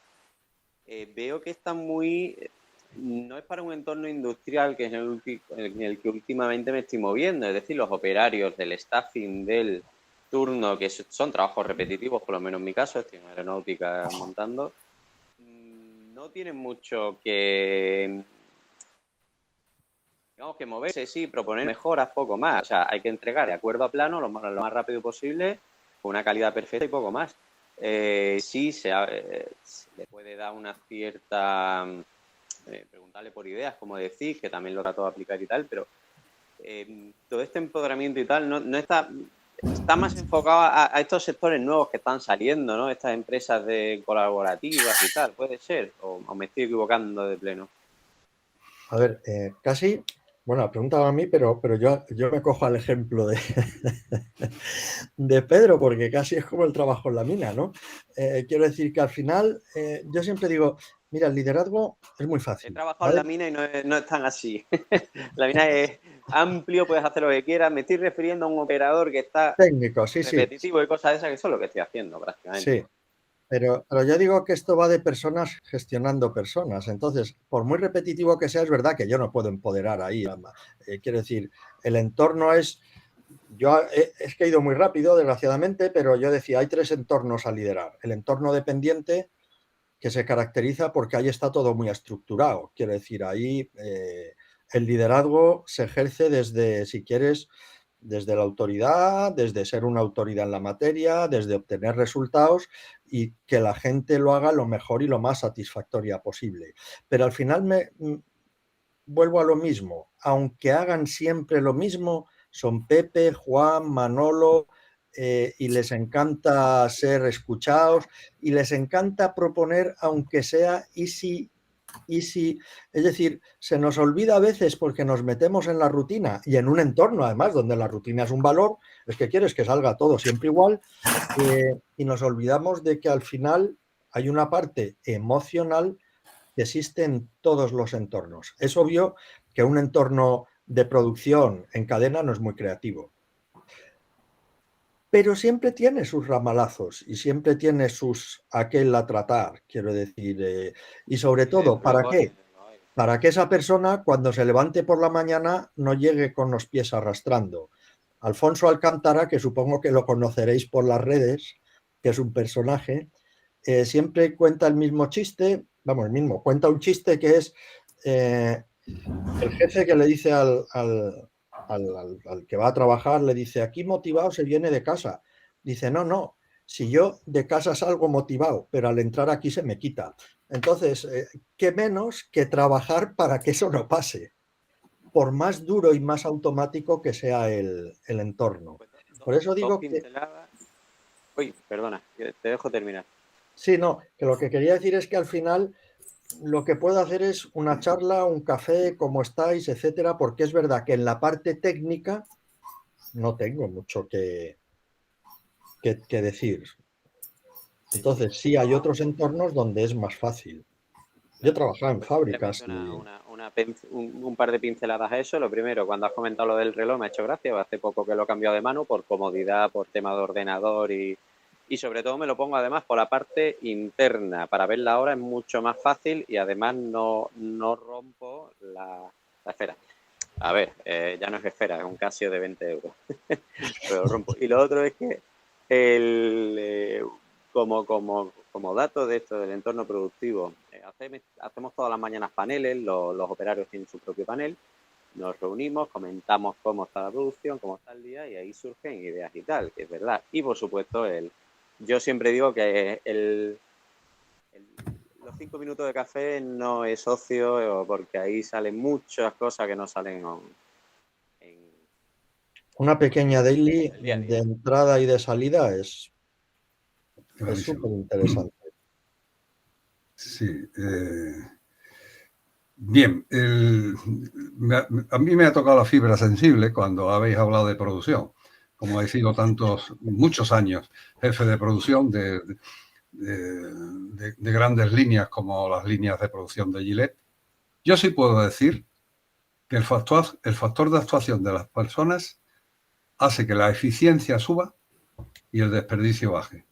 veo que está muy... No es para un entorno industrial que es en el que últimamente me estoy moviendo, es decir, los operarios del staffing del turno, que son trabajos repetitivos, por lo menos en mi caso, estoy en aeronáutica montando, no tienen mucho que... Digamos que moverse, sí, proponer mejoras, poco más. O sea, hay que entregar de acuerdo a plano lo más rápido posible, con una calidad perfecta y poco más. Sí, se le puede dar una cierta... preguntarle por ideas, como decís, que también lo trato de aplicar y tal, pero todo este empoderamiento y tal no está más enfocado a estos sectores nuevos que están saliendo, ¿no? Estas empresas de colaborativas y tal, ¿puede ser? ¿O me estoy equivocando de pleno? A ver, casi, bueno, la pregunta va a mí, pero yo me cojo al ejemplo de Pedro, porque casi es como el trabajo en la mina, ¿no? Quiero decir que al final, yo siempre digo, mira, el liderazgo es muy fácil. He trabajado en la mina y no es tan así. La mina es amplio, puedes hacer lo que quieras. Me estoy refiriendo a un operador que está técnico, sí, repetitivo sí. Y cosas de esas, que eso es lo que estoy haciendo prácticamente. Sí, pero yo digo que esto va de personas gestionando personas. Entonces, por muy repetitivo que sea, es verdad que yo no puedo empoderar ahí. Quiero decir, el entorno es... Yo es que he ido muy rápido, desgraciadamente, pero yo decía, hay 3 entornos a liderar. El entorno dependiente, que se caracteriza porque ahí está todo muy estructurado. Quiero decir, ahí el liderazgo se ejerce desde, si quieres, desde la autoridad, desde ser una autoridad en la materia, desde obtener resultados y que la gente lo haga lo mejor y lo más satisfactoria posible. Pero al final vuelvo a lo mismo. Aunque hagan siempre lo mismo, son Pepe, Juan, Manolo, y les encanta ser escuchados y les encanta proponer, aunque sea easy. Es decir, se nos olvida a veces porque nos metemos en la rutina y en un entorno, además, donde la rutina es un valor, es que quieres que salga todo siempre igual, y nos olvidamos de que al final hay una parte emocional que existe en todos los entornos. Es obvio que un entorno de producción en cadena no es muy creativo, pero siempre tiene sus ramalazos y siempre tiene sus aquel a tratar, quiero decir, y sobre todo, ¿para qué? Para que esa persona, cuando se levante por la mañana, no llegue con los pies arrastrando. Alfonso Alcántara, que supongo que lo conoceréis por las redes, que es un personaje, siempre cuenta el mismo chiste, vamos, el mismo, cuenta un chiste que es el jefe que le dice al que va a trabajar, le dice, aquí motivado se viene de casa. Dice, no, si yo de casa salgo motivado, pero al entrar aquí se me quita. Entonces, ¿qué menos que trabajar para que eso no pase? Por más duro y más automático que sea el entorno. Por eso digo que... Uy, perdona, te dejo terminar. Sí, no, que lo que quería decir es que al final lo que puedo hacer es una charla, un café, cómo estáis, etcétera, porque es verdad que en la parte técnica no tengo mucho que decir. Entonces, sí hay otros entornos donde es más fácil. Yo he trabajado en fábricas. Un par de pinceladas a eso. Lo primero, cuando has comentado lo del reloj, me ha hecho gracia. Hace poco que lo he cambiado de mano por comodidad, por tema de ordenador y sobre todo me lo pongo además por la parte interna. Para ver la hora es mucho más fácil y además no rompo la esfera. A ver, ya no es esfera, es un Casio de 20 euros. Pero lo rompo. Y lo otro es que como dato de esto del entorno productivo, hacemos todas las mañanas paneles, los operarios tienen su propio panel, nos reunimos, comentamos cómo está la producción, cómo está el día y ahí surgen ideas y tal, que es verdad. Y por supuesto, yo siempre digo que los 5 minutos de café no es ocio porque ahí salen muchas cosas que no salen en una pequeña daily de entrada y de salida es súper interesante. Sí. Bien, a mí me ha tocado la fibra sensible cuando habéis hablado de producción. Como he sido muchos años jefe de producción de grandes líneas como las líneas de producción de Gillette, yo sí puedo decir que el factor de actuación de las personas hace que la eficiencia suba y el desperdicio baje.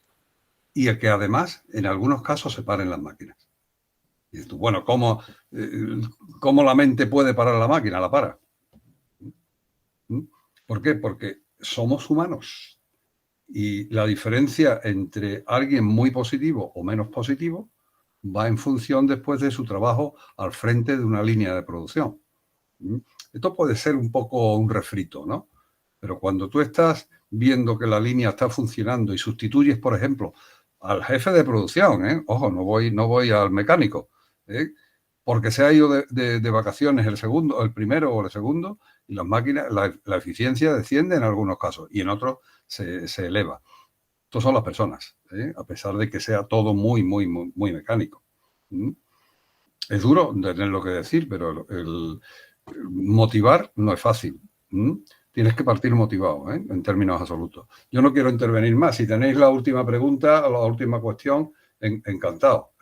Y el que además, en algunos casos, se paren las máquinas. Y dices tú, bueno, ¿cómo la mente puede parar la máquina? La para. ¿Por qué? Porque somos humanos. Y la diferencia entre alguien muy positivo o menos positivo va en función después de su trabajo al frente de una línea de producción. Esto puede ser un poco un refrito, ¿no? Pero cuando tú estás viendo que la línea está funcionando y sustituyes, por ejemplo, al jefe de producción, ojo, no voy al mecánico, porque se ha ido de vacaciones el primero o el segundo, y las máquinas, la eficiencia desciende en algunos casos y en otros se eleva. Estos son las personas, a pesar de que sea todo muy, muy, muy, muy mecánico. Es duro tenerlo que decir, pero el motivar no es fácil. Tienes que partir motivado, en términos absolutos. Yo no quiero intervenir más. Si tenéis la última pregunta o la última cuestión, encantado.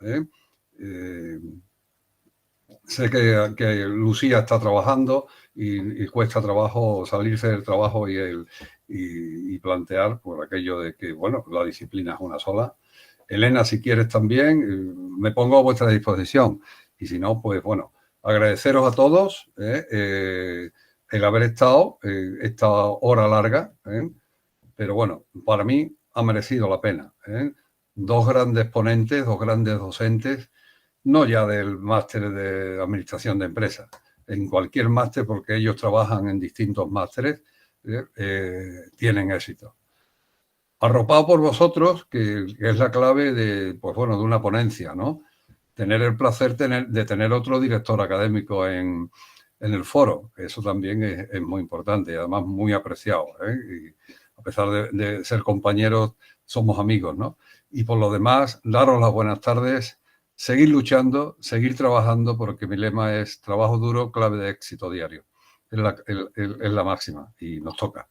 Sé que Lucía está trabajando y cuesta trabajo salirse del trabajo y plantear por aquello de que, bueno, la disciplina es una sola. Elena, si quieres también, me pongo a vuestra disposición. Y si no, pues bueno, agradeceros a todos el haber estado esta hora larga, pero bueno, para mí ha merecido la pena. Dos grandes ponentes, dos grandes docentes, no ya del máster de administración de empresas, en cualquier máster, porque ellos trabajan en distintos másteres, tienen éxito. Arropado por vosotros, que es la clave de una ponencia, ¿no? Tener el placer de tener otro director académico en el foro, eso también es muy importante y además muy apreciado, y a pesar de ser compañeros, somos amigos, ¿no? Y por lo demás, daros las buenas tardes, seguir luchando, seguir trabajando, porque mi lema es trabajo duro, clave de éxito diario. Es la máxima y nos toca.